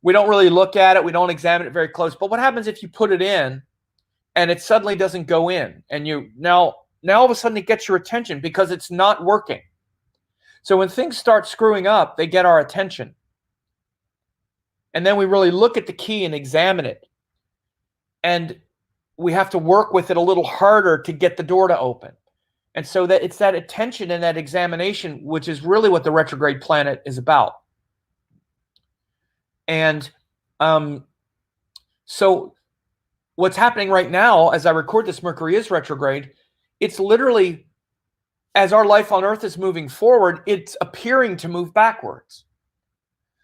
We don't really look at it. We don't examine it very close. But what happens if you put it in and it suddenly doesn't go in, and you now all of a sudden it gets your attention because it's not working. So when things start screwing up, they get our attention. And then we really look at the key and examine it. And we have to work with it a little harder to get the door to open. And so that it's that attention and that examination, which is really what the retrograde planet is about. And so what's happening right now, as I record this, Mercury is retrograde. It's literally, as our life on Earth is moving forward, it's appearing to move backwards.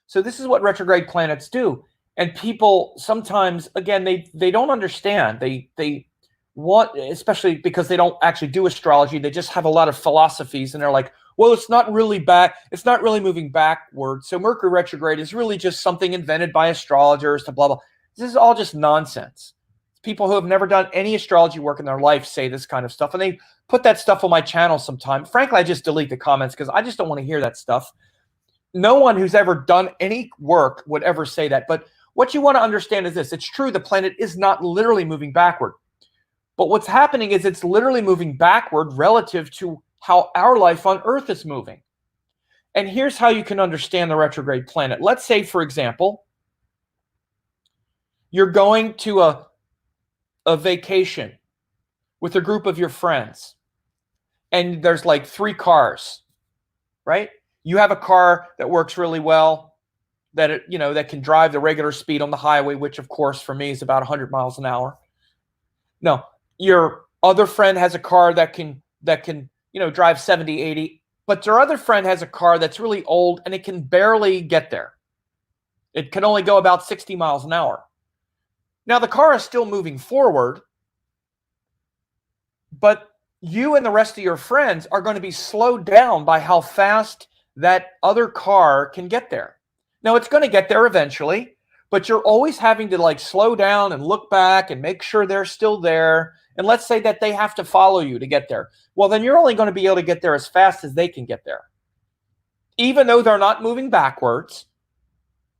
So this is what retrograde planets do. And people sometimes, again, they don't understand. They want, especially because they don't actually do astrology, they just have a lot of philosophies, and they're like, well, it's not really back, it's not really moving backward. So Mercury retrograde is really just something invented by astrologers to blah, blah. This is all just nonsense. People who have never done any astrology work in their life say this kind of stuff, and they put that stuff on my channel sometime. Frankly, I just delete the comments because I just don't want to hear that stuff. No one who's ever done any work would ever say that. But what you want to understand is this. It's true, the planet is not literally moving backward. But what's happening is it's literally moving backward relative to how our life on Earth is moving. And here's how you can understand the retrograde planet. Let's say, for example, you're going to a vacation with a group of your friends, and there's like 3 cars, right? You have a car that works really well, that that can drive the regular speed on the highway, which of course for me is about 100 miles an hour. No, your other friend has a car that can drive 70, 80, but your other friend has a car that's really old and it can barely get there. It can only go about 60 miles an hour. Now the car is still moving forward, but you and the rest of your friends are going to be slowed down by how fast that other car can get there. Now it's going to get there eventually, but you're always having to like slow down and look back and make sure they're still there. And let's say that they have to follow you to get there. Well, then you're only going to be able to get there as fast as they can get there. Even though they're not moving backwards,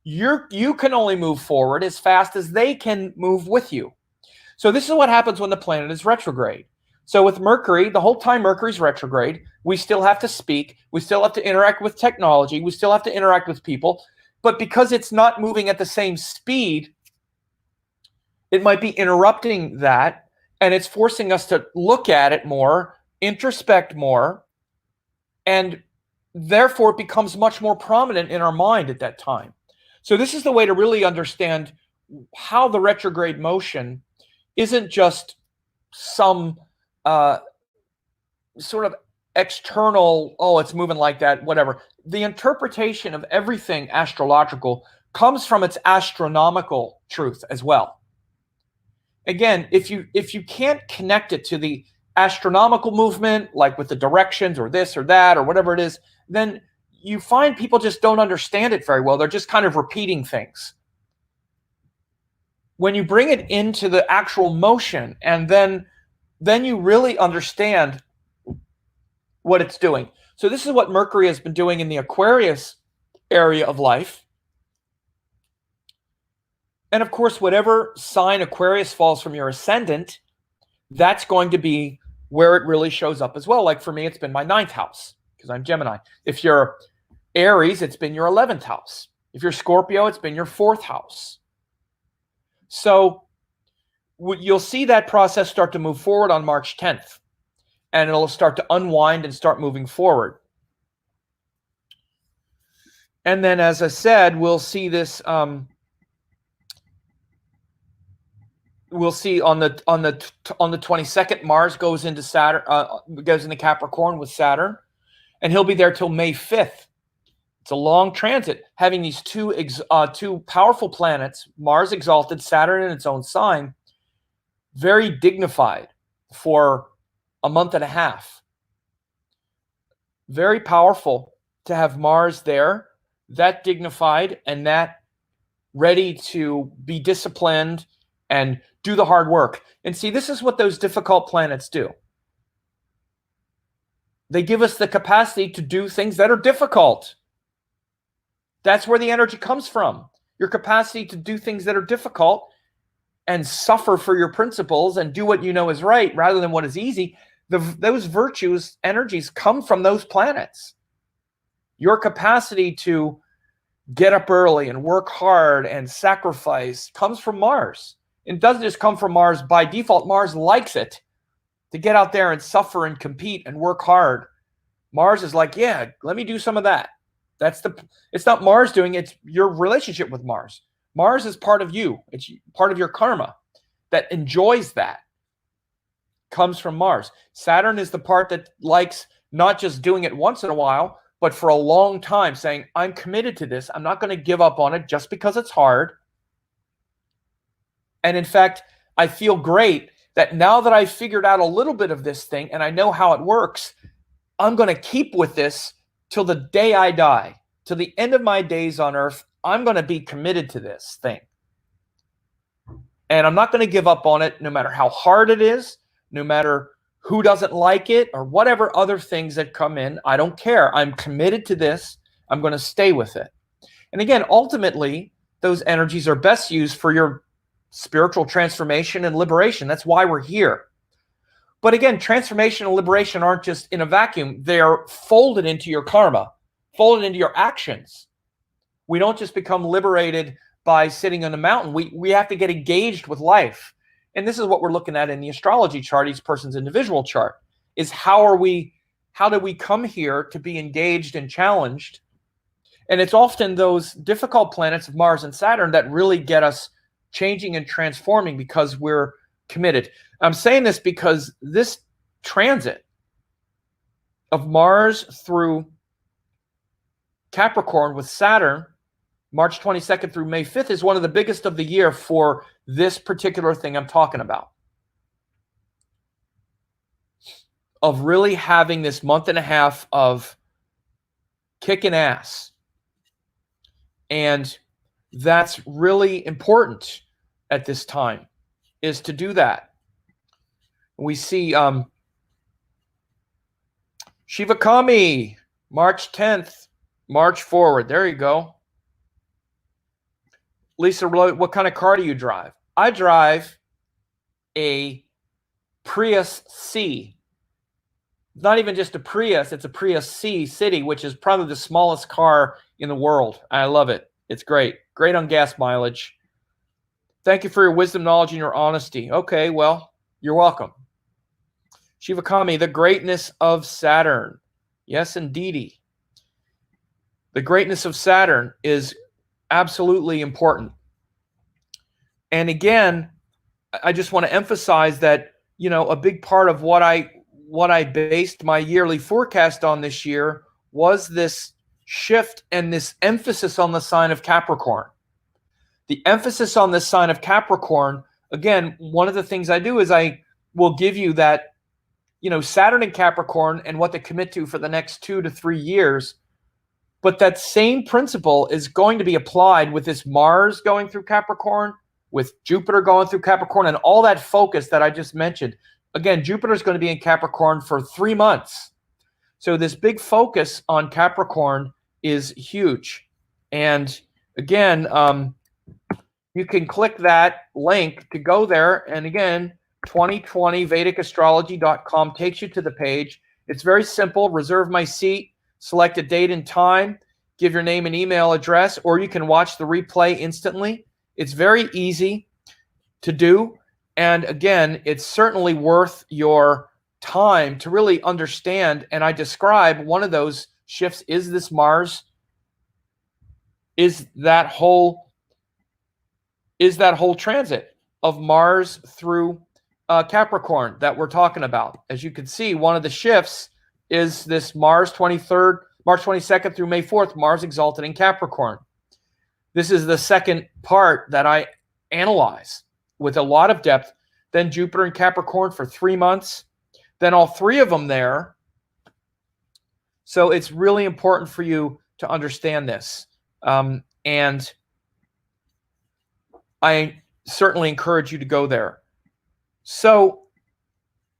you can only move forward as fast as they can move with you. So this is what happens when the planet is retrograde. So with Mercury, the whole time Mercury's retrograde, we still have to speak, we still have to interact with technology, we still have to interact with people, but because it's not moving at the same speed, it might be interrupting that, and it's forcing us to look at it more, introspect more, and therefore it becomes much more prominent in our mind at that time. So this is the way to really understand how the retrograde motion isn't just some sort of external, oh, it's moving like that, whatever. The interpretation of everything astrological comes from its astronomical truth as well. Again, if you can't connect it to the astronomical movement, like with the directions or this or that or whatever it is, then you find people just don't understand it very well. They're just kind of repeating things. When you bring it into the actual motion, and then you really understand what it's doing. So this is what Mercury has been doing in the Aquarius area of life. And of course, whatever sign Aquarius falls from your ascendant, that's going to be where it really shows up as well. Like for me, it's been my 9th house because I'm Gemini. If you're Aries, it's been your 11th house. If you're Scorpio, it's been your 4th house. So you'll see that process start to move forward on March 10th, and it'll start to unwind and start moving forward. And then, as I said, we'll see this. We'll see on the 22nd, Mars goes into Saturn, goes into Capricorn with Saturn, and he'll be there till May 5th. It's a long transit, having these two powerful planets, Mars exalted, Saturn in its own sign, very dignified for a month and a half. Very powerful to have Mars there, that dignified and that ready to be disciplined and do the hard work. And see, this is what those difficult planets do. They give us the capacity to do things that are difficult. That's where the energy comes from. Your capacity to do things that are difficult and suffer for your principles and do what you know is right rather than what is easy. Those virtues, energies come from those planets. Your capacity to get up early and work hard and sacrifice comes from Mars. It doesn't just come from Mars by default. Mars likes it to get out there and suffer and compete and work hard. Mars is like, yeah, let me do some of that. It's not Mars doing it, it's your relationship with Mars. Mars is part of you. It's part of your karma. that enjoys that comes from Mars. Saturn is the part that likes not just doing it once in a while, but for a long time, saying, I'm committed to this. I'm not going to give up on it just because it's hard. And in fact, I feel great that now that I've figured out a little bit of this thing and I know how it works, I'm going to keep with this till the day I die. Till the end of my days on earth, I'm going to be committed to this thing. And I'm not going to give up on it no matter how hard it is, no matter who doesn't like it or whatever other things that come in. I don't care. I'm committed to this. I'm going to stay with it. And again, ultimately, those energies are best used for your spiritual transformation and liberation. That's why we're here. But again, transformation and liberation aren't just in a vacuum. They are folded into your karma, folded into your actions. We don't just become liberated by sitting on a mountain. We have to get engaged with life. And this is what we're looking at in the astrology chart, each person's individual chart, is how do we come here to be engaged and challenged? And it's often those difficult planets of Mars and Saturn that really get us changing and transforming because we're committed. I'm saying this because this transit of Mars through Capricorn with Saturn, March 22nd through May 5th, is one of the biggest of the year for this particular thing I'm talking about. Of really having this month and a half of kicking ass. And that's really important at this time, is to do that. We see Shivakami, March 10th, March forward. There you go. Lisa, what kind of car do you drive? I drive a Prius C. Not even just a Prius, it's a Prius C City, which is probably the smallest car in the world. I love it. It's great. Great on gas mileage. Thank you for your wisdom, knowledge, and your honesty. Okay, well, you're welcome. Shivakami, the greatness of Saturn. Yes, indeedy. The greatness of Saturn is absolutely important. And again, I just want to emphasize that, you know, a big part of what I based my yearly forecast on this year was this shift and this emphasis on the sign of Capricorn. The emphasis on this sign of Capricorn, again, one of the things I do is I will give you that, you know, Saturn and Capricorn and what to commit to for the next 2 to 3 years. But that same principle is going to be applied with this Mars going through Capricorn, with Jupiter going through Capricorn, and all that focus that I just mentioned. Again, Jupiter is going to be in Capricorn for 3 months. So this big focus on Capricorn is huge. And again, you can click that link to go there. And again, 2020vedicastrology.com takes you to the page. It's very simple. Reserve my seat. Select a date and time, give your name and email address, or you can watch the replay instantly. It's very easy to do. And again, it's certainly worth your time to really understand. And I describe one of those shifts is this Mars, is that whole transit of Mars through Capricorn that we're talking about. As you can see, one of the shifts is this March 22nd through May 4th, Mars exalted in Capricorn. This is the second part that I analyze with a lot of depth. Then Jupiter in Capricorn for 3 months. Then all 3 of them there. So it's really important for you to understand this. And I certainly encourage you to go there. So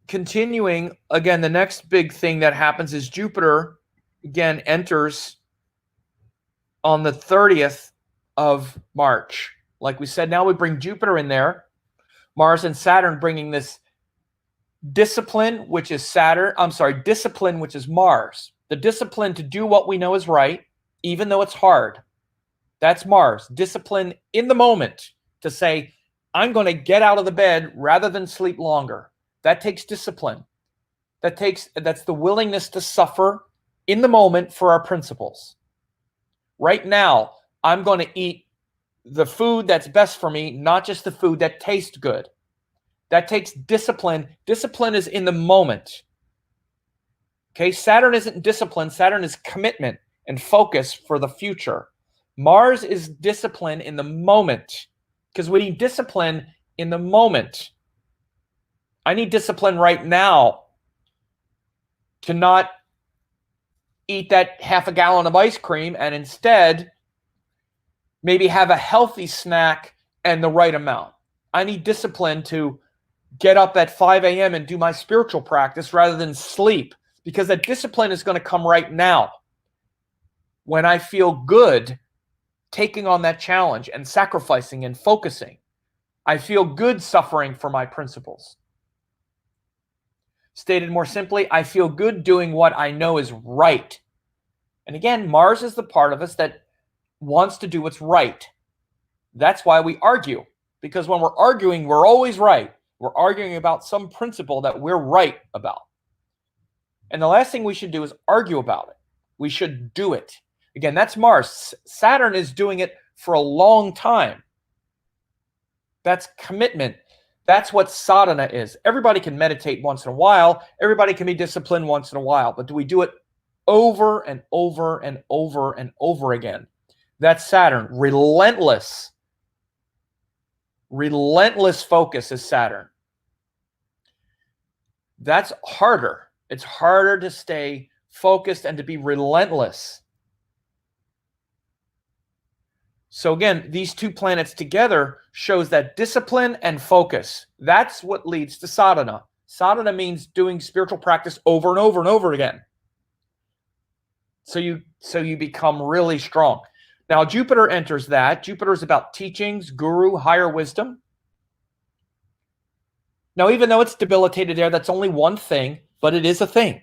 continuing, again, the next big thing that happens is Jupiter, again, enters on the 30th of March. Like we said, now we bring Jupiter in there. Mars and Saturn bringing this discipline, which is discipline, which is Mars. The discipline to do what we know is right, even though it's hard. That's Mars. Discipline in the moment to say, I'm going to get out of the bed rather than sleep longer. That takes discipline. That's the willingness to suffer in the moment for our principles. Right now, I'm going to eat the food that's best for me, not just the food that tastes good. That takes discipline. Discipline is in the moment. Okay, Saturn isn't discipline. Saturn is commitment and focus for the future. Mars is discipline in the moment, because we need discipline in the moment. I need discipline right now to not eat that half a gallon of ice cream and instead maybe have a healthy snack and the right amount. I need discipline to get up at 5 a.m. and do my spiritual practice rather than sleep, because that discipline is going to come right now when I feel good taking on that challenge and sacrificing and focusing. I feel good suffering for my principles. Stated more simply, I feel good doing what I know is right. And again, Mars is the part of us that wants to do what's right. That's why we argue, because when we're arguing, we're always right. We're arguing about some principle that we're right about. And the last thing we should do is argue about it. We should do it. Again, that's Mars. Saturn is doing it for a long time. That's commitment. That's what sadhana is. Everybody can meditate once in a while. Everybody can be disciplined once in a while. But do we do it over and over and over and over again? That's Saturn. Relentless. Relentless focus is Saturn. That's harder. It's harder to stay focused and to be relentless. So again, these two planets together shows that discipline and focus. That's what leads to sadhana. Sadhana means doing spiritual practice over and over and over again. So you become really strong. Now Jupiter enters that. Jupiter is about teachings, guru, higher wisdom. Now, even though it's debilitated there, that's only one thing, but it is a thing.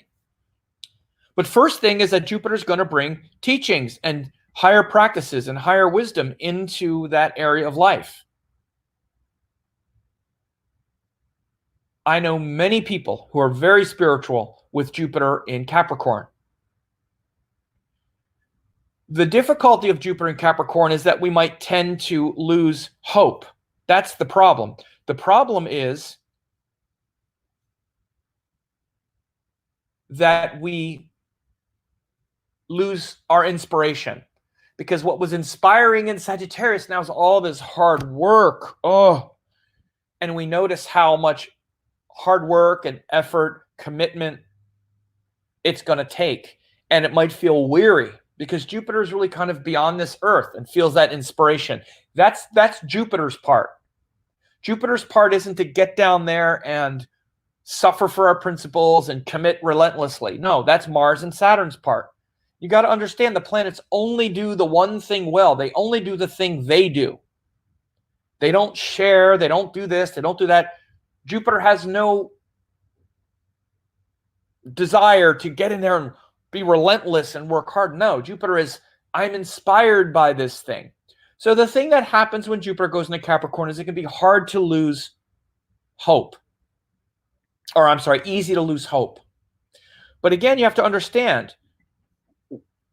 But first thing is that Jupiter is going to bring teachings and higher practices and higher wisdom into that area of life. I know many people who are very spiritual with Jupiter in Capricorn. The difficulty of Jupiter in Capricorn is that we might tend to lose hope. That's the problem. The problem is that we lose our inspiration. Because what was inspiring in Sagittarius now is all this hard work. Oh, and we notice how much hard work and effort, commitment it's going to take. And it might feel weary because Jupiter is really kind of beyond this earth and feels that inspiration. That's Jupiter's part. Jupiter's part isn't to get down there and suffer for our principles and commit relentlessly. No, that's Mars and Saturn's part. You got to understand the planets only do the one thing well. They only do the thing they do. They don't share. They don't do this. They don't do that. Jupiter has no desire to get in there and be relentless and work hard. No, Jupiter is, I'm inspired by this thing. So the thing that happens when Jupiter goes into Capricorn is it can be hard to lose hope. Or I'm sorry, easy to lose hope. But again, you have to understand,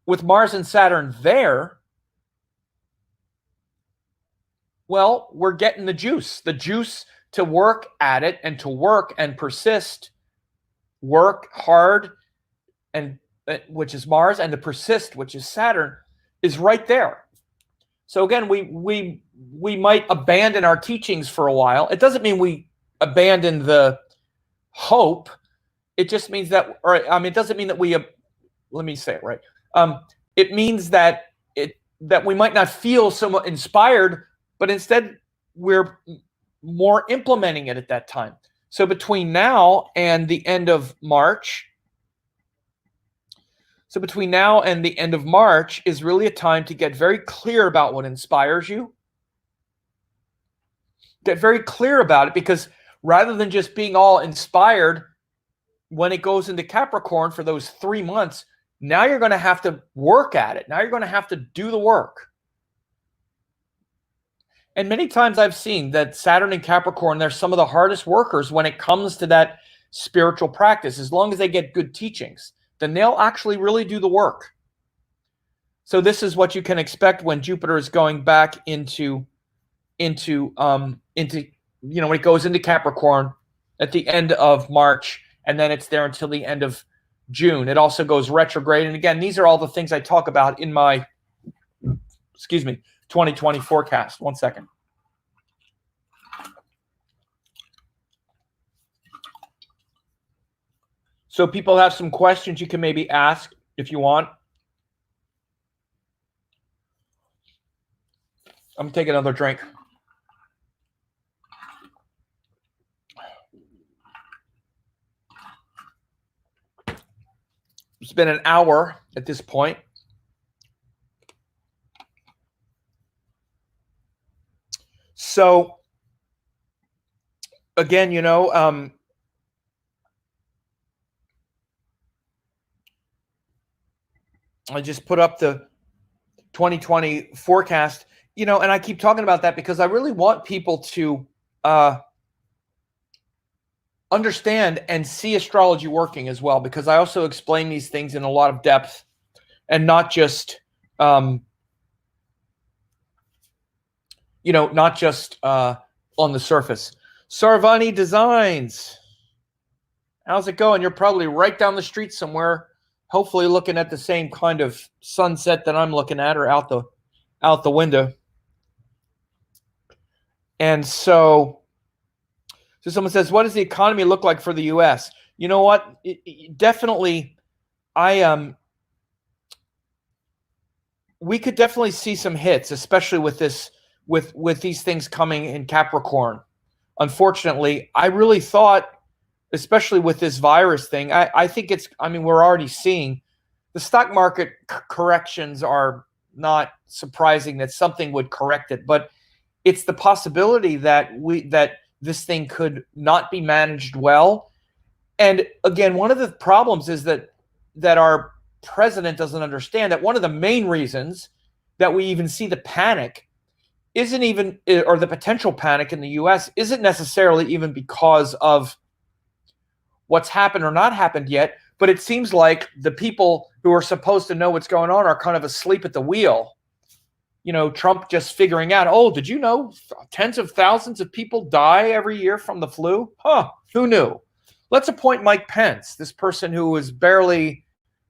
with Mars and Saturn there, well, we're getting the juice to work at it and to work and persist, work hard, and which is Mars, and to persist, which is Saturn, is right there. So again, we might abandon our teachings for a while. It doesn't mean we abandon the hope. It just means that, it doesn't mean that we, let me say it right. It means that we might not feel so inspired, but instead we're more implementing it at that time. So between now and the end of March, is really a time to get very clear about what inspires you. Get very clear about it, because rather than just being all inspired when it goes into Capricorn for those 3 months, now you're going to have to work at it. Now you're going to have to do the work. And many times I've seen that Saturn and Capricorn, they're some of the hardest workers when it comes to that spiritual practice. As long as they get good teachings, then they'll actually really do the work. So this is what you can expect when Jupiter is going back into when it goes into Capricorn at the end of March, and then it's there until the end of June. It also goes retrograde. And again, these are all the things I talk about in my, 2020 forecast. One second. So people have some questions you can maybe ask if you want. I'm going to take another drink. It's been an hour at this point. So, again, I just put up the 2020 forecast, and I keep talking about that because I really want people to understand and see astrology working as well, because I also explain these things in a lot of depth and not just, not just on the surface. Sarvani Designs. How's it going? You're probably right down the street somewhere, hopefully looking at the same kind of sunset that I'm looking at, or out the window. And so someone says, what does the economy look like for the U.S.? You know what? Definitely, we could definitely see some hits, especially with this, with these things coming in Capricorn. Unfortunately, I really thought, especially with this virus thing, I think we're already seeing the stock market corrections are not surprising that something would correct it, but it's the possibility that this thing could not be managed well. And again, one of the problems is that our president doesn't understand that one of the main reasons that we even see the panic isn't even, or the potential panic in the US isn't necessarily even because of what's happened or not happened yet, but it seems like the people who are supposed to know what's going on are kind of asleep at the wheel. Trump just figuring out, oh, did you know tens of thousands of people die every year from the flu? Huh, who knew? Let's appoint Mike Pence, this person who is barely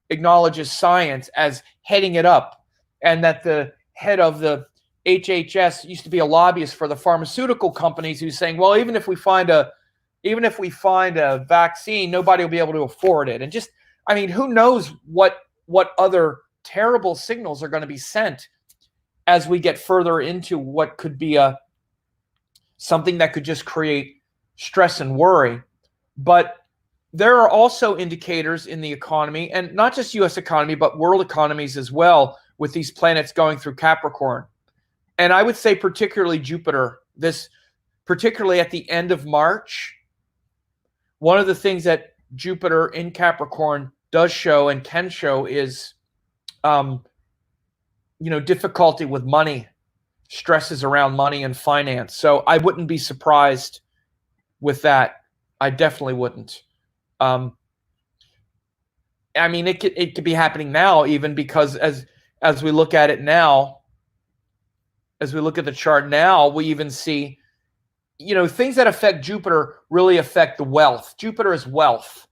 acknowledges science, as heading it up, and that the head of the HHS used to be a lobbyist for the pharmaceutical companies, who's saying, well, even if we find a vaccine, nobody will be able to afford it. And just, who knows what other terrible signals are going to be sent as we get further into what could be something that could just create stress and worry. But there are also indicators in the economy, and not just U.S. economy, but world economies as well, with these planets going through Capricorn. And I would say particularly Jupiter, particularly at the end of March, one of the things that Jupiter in Capricorn does show and can show is difficulty with money, stresses around money and finance. So I wouldn't be surprised with that. I definitely wouldn't. It could be happening now, even because as we look at it now, as we look at the chart now, we even see, things that affect Jupiter really affect the wealth. Jupiter is wealth,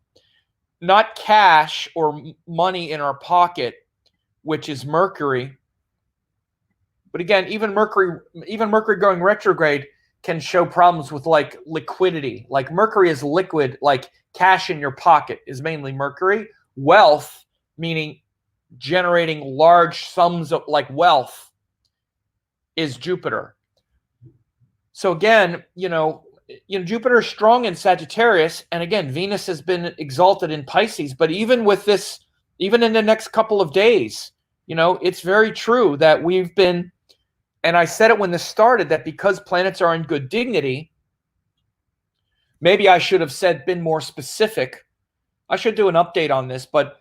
not cash or money in our pocket, which is Mercury. But again, even Mercury going retrograde can show problems with like liquidity. Like Mercury is liquid, like cash in your pocket is mainly Mercury. Wealth, meaning generating large sums of like wealth, is Jupiter. So again, Jupiter is strong in Sagittarius, and again, Venus has been exalted in Pisces. But even with this, even in the next couple of days, it's very true that we've been, and I said it when this started, that because planets are in good dignity, maybe I should have been more specific. I should do an update on this, but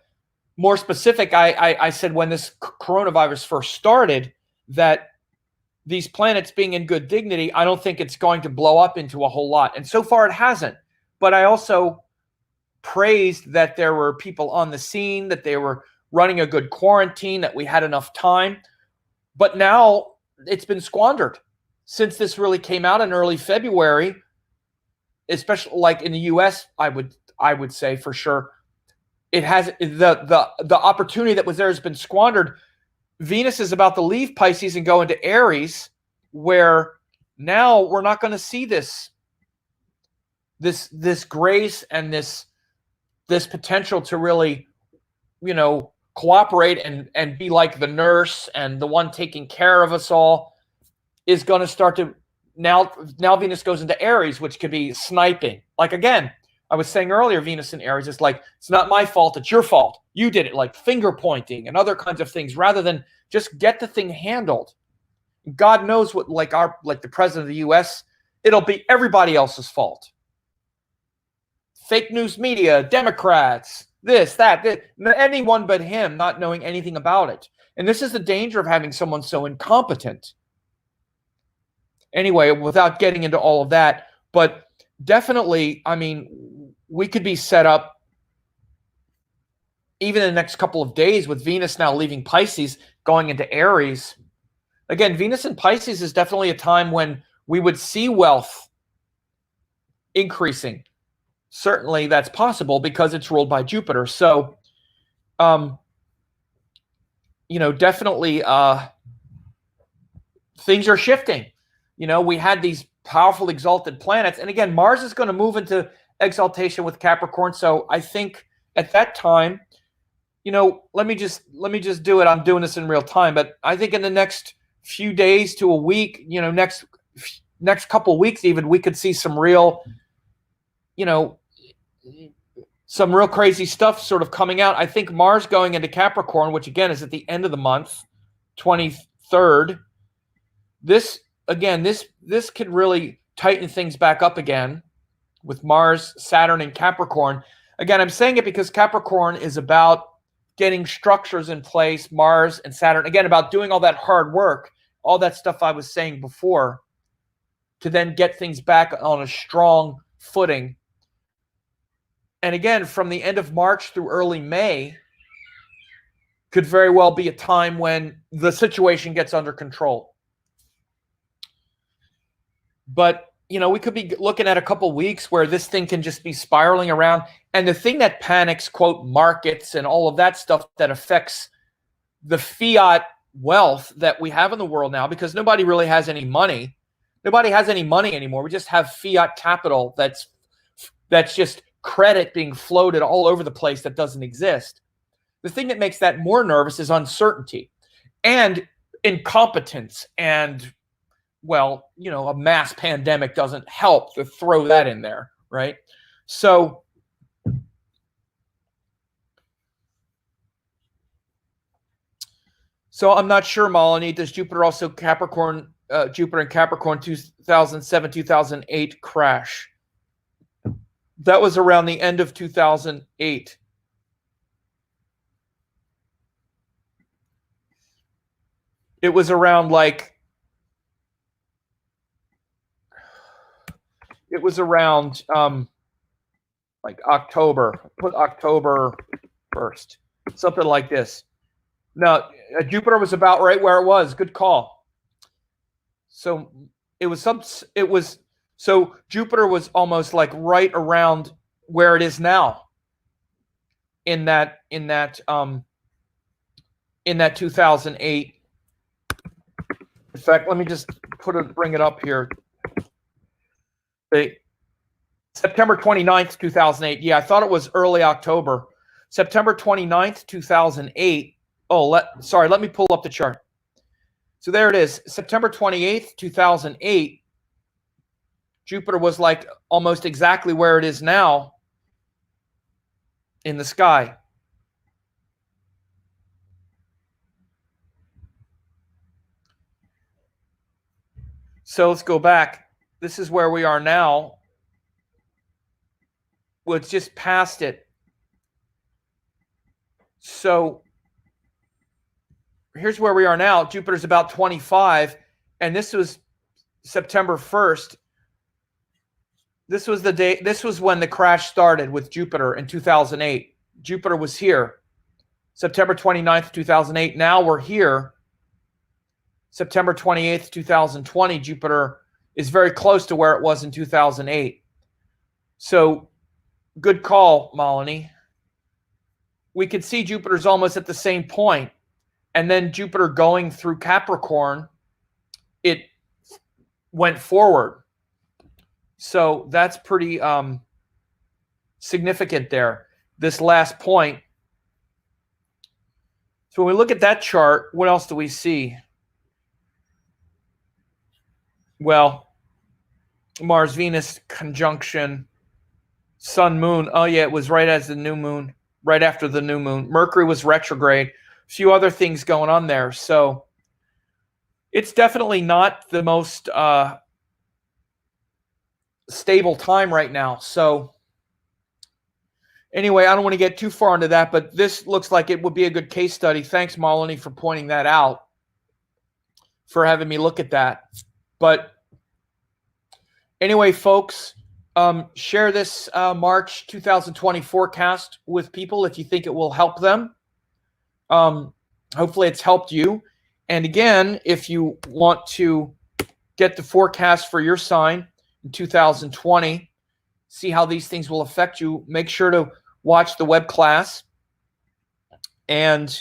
more specific, I said when this coronavirus first started that these planets being in good dignity, I don't think it's going to blow up into a whole lot. And so far it hasn't. But I also praised that there were people on the scene, that they were running a good quarantine, that we had enough time. But now it's been squandered. Since this really came out in early February, especially like in the US, I would say for sure, it has the opportunity that was there has been squandered. Venus is about to leave Pisces and go into Aries, where now we're not going to see this grace and this potential to really, cooperate and be like the nurse and the one taking care of us all is going to start to now Venus goes into Aries, which could be sniping. Like, again, I was saying earlier, Venus in Aries is like, it's not my fault, it's your fault. You did it, like finger pointing and other kinds of things, rather than just get the thing handled. God knows what, like the president of the US, it'll be everybody else's fault. Fake news media, Democrats, this, that, anyone but him, not knowing anything about it. And this is the danger of having someone so incompetent. Anyway, without getting into all of that, but definitely, I mean, we could be set up even in the next couple of days with Venus now leaving Pisces, going into Aries. Again, Venus in Pisces is definitely a time when we would see wealth increasing. Certainly that's possible because it's ruled by Jupiter. So, definitely things are shifting. We had these powerful exalted planets. And again, Mars is going to move into exaltation with Capricorn. So I think at that time, let me just do it. I'm doing this in real time, but I think in the next few days to a week, next couple of weeks, even, we could see some real, some real crazy stuff sort of coming out. I think Mars going into Capricorn, which again is at the end of the month, 23rd. This could really tighten things back up again with Mars, Saturn, and Capricorn. Again, I'm saying it because Capricorn is about getting structures in place, Mars and Saturn, again, about doing all that hard work, all that stuff I was saying before, to then get things back on a strong footing. And again, from the end of March through early May could very well be a time when the situation gets under control. But, we could be looking at a couple weeks where this thing can just be spiraling around. And the thing that panics, quote, markets and all of that stuff that affects the fiat wealth that we have in the world now, because nobody really has any money. Nobody has any money anymore. We just have fiat capital that's just credit being floated all over the place that doesn't exist. The thing that makes that more nervous is uncertainty and incompetence, and, well, a mass pandemic doesn't help to throw that in there, right? So I'm not sure, Malini, does Jupiter also Jupiter and Capricorn 2007, 2008 crash? That was around the end of 2008. It was around like October. Put October 1st, something like this. No, Jupiter was about right where it was. Good call. So so Jupiter was almost like right around where it is now in that 2008. In fact, let me just bring it up here. September 29th, 2008. Yeah, I thought it was early October. September 29th, 2008. Let me pull up the chart. So there it is. September 28th, 2008. Jupiter was like almost exactly where it is now in the sky. So let's go back. This is where we are now. Well, it's just past it. So here's where we are now. Jupiter's about 25, and this was September 1st. This was the day. This was when the crash started with Jupiter in 2008. Jupiter was here, September 29th, 2008. Now we're here, September 28th, 2020. Jupiter is very close to where it was in 2008. So good call, Malini. We could see Jupiter's almost at the same point, and then Jupiter going through Capricorn, it went forward. So that's pretty significant there, this last point. So when we look at that chart, what else do we see? Well, Mars, Venus conjunction, Sun, Moon. Oh yeah, it was right as the new moon, right after the new moon. Mercury was retrograde. A few other things going on there. So it's definitely not the most stable time right now. So anyway, I don't want to get too far into that, but this looks like it would be a good case study. Thanks, Malini, for pointing that out, for having me look at that. But anyway, folks, share this March 2020 forecast with people if you think it will help them. Hopefully it's helped you. And again, if you want to get the forecast for your sign in 2020, see how these things will affect you, make sure to watch the web class. And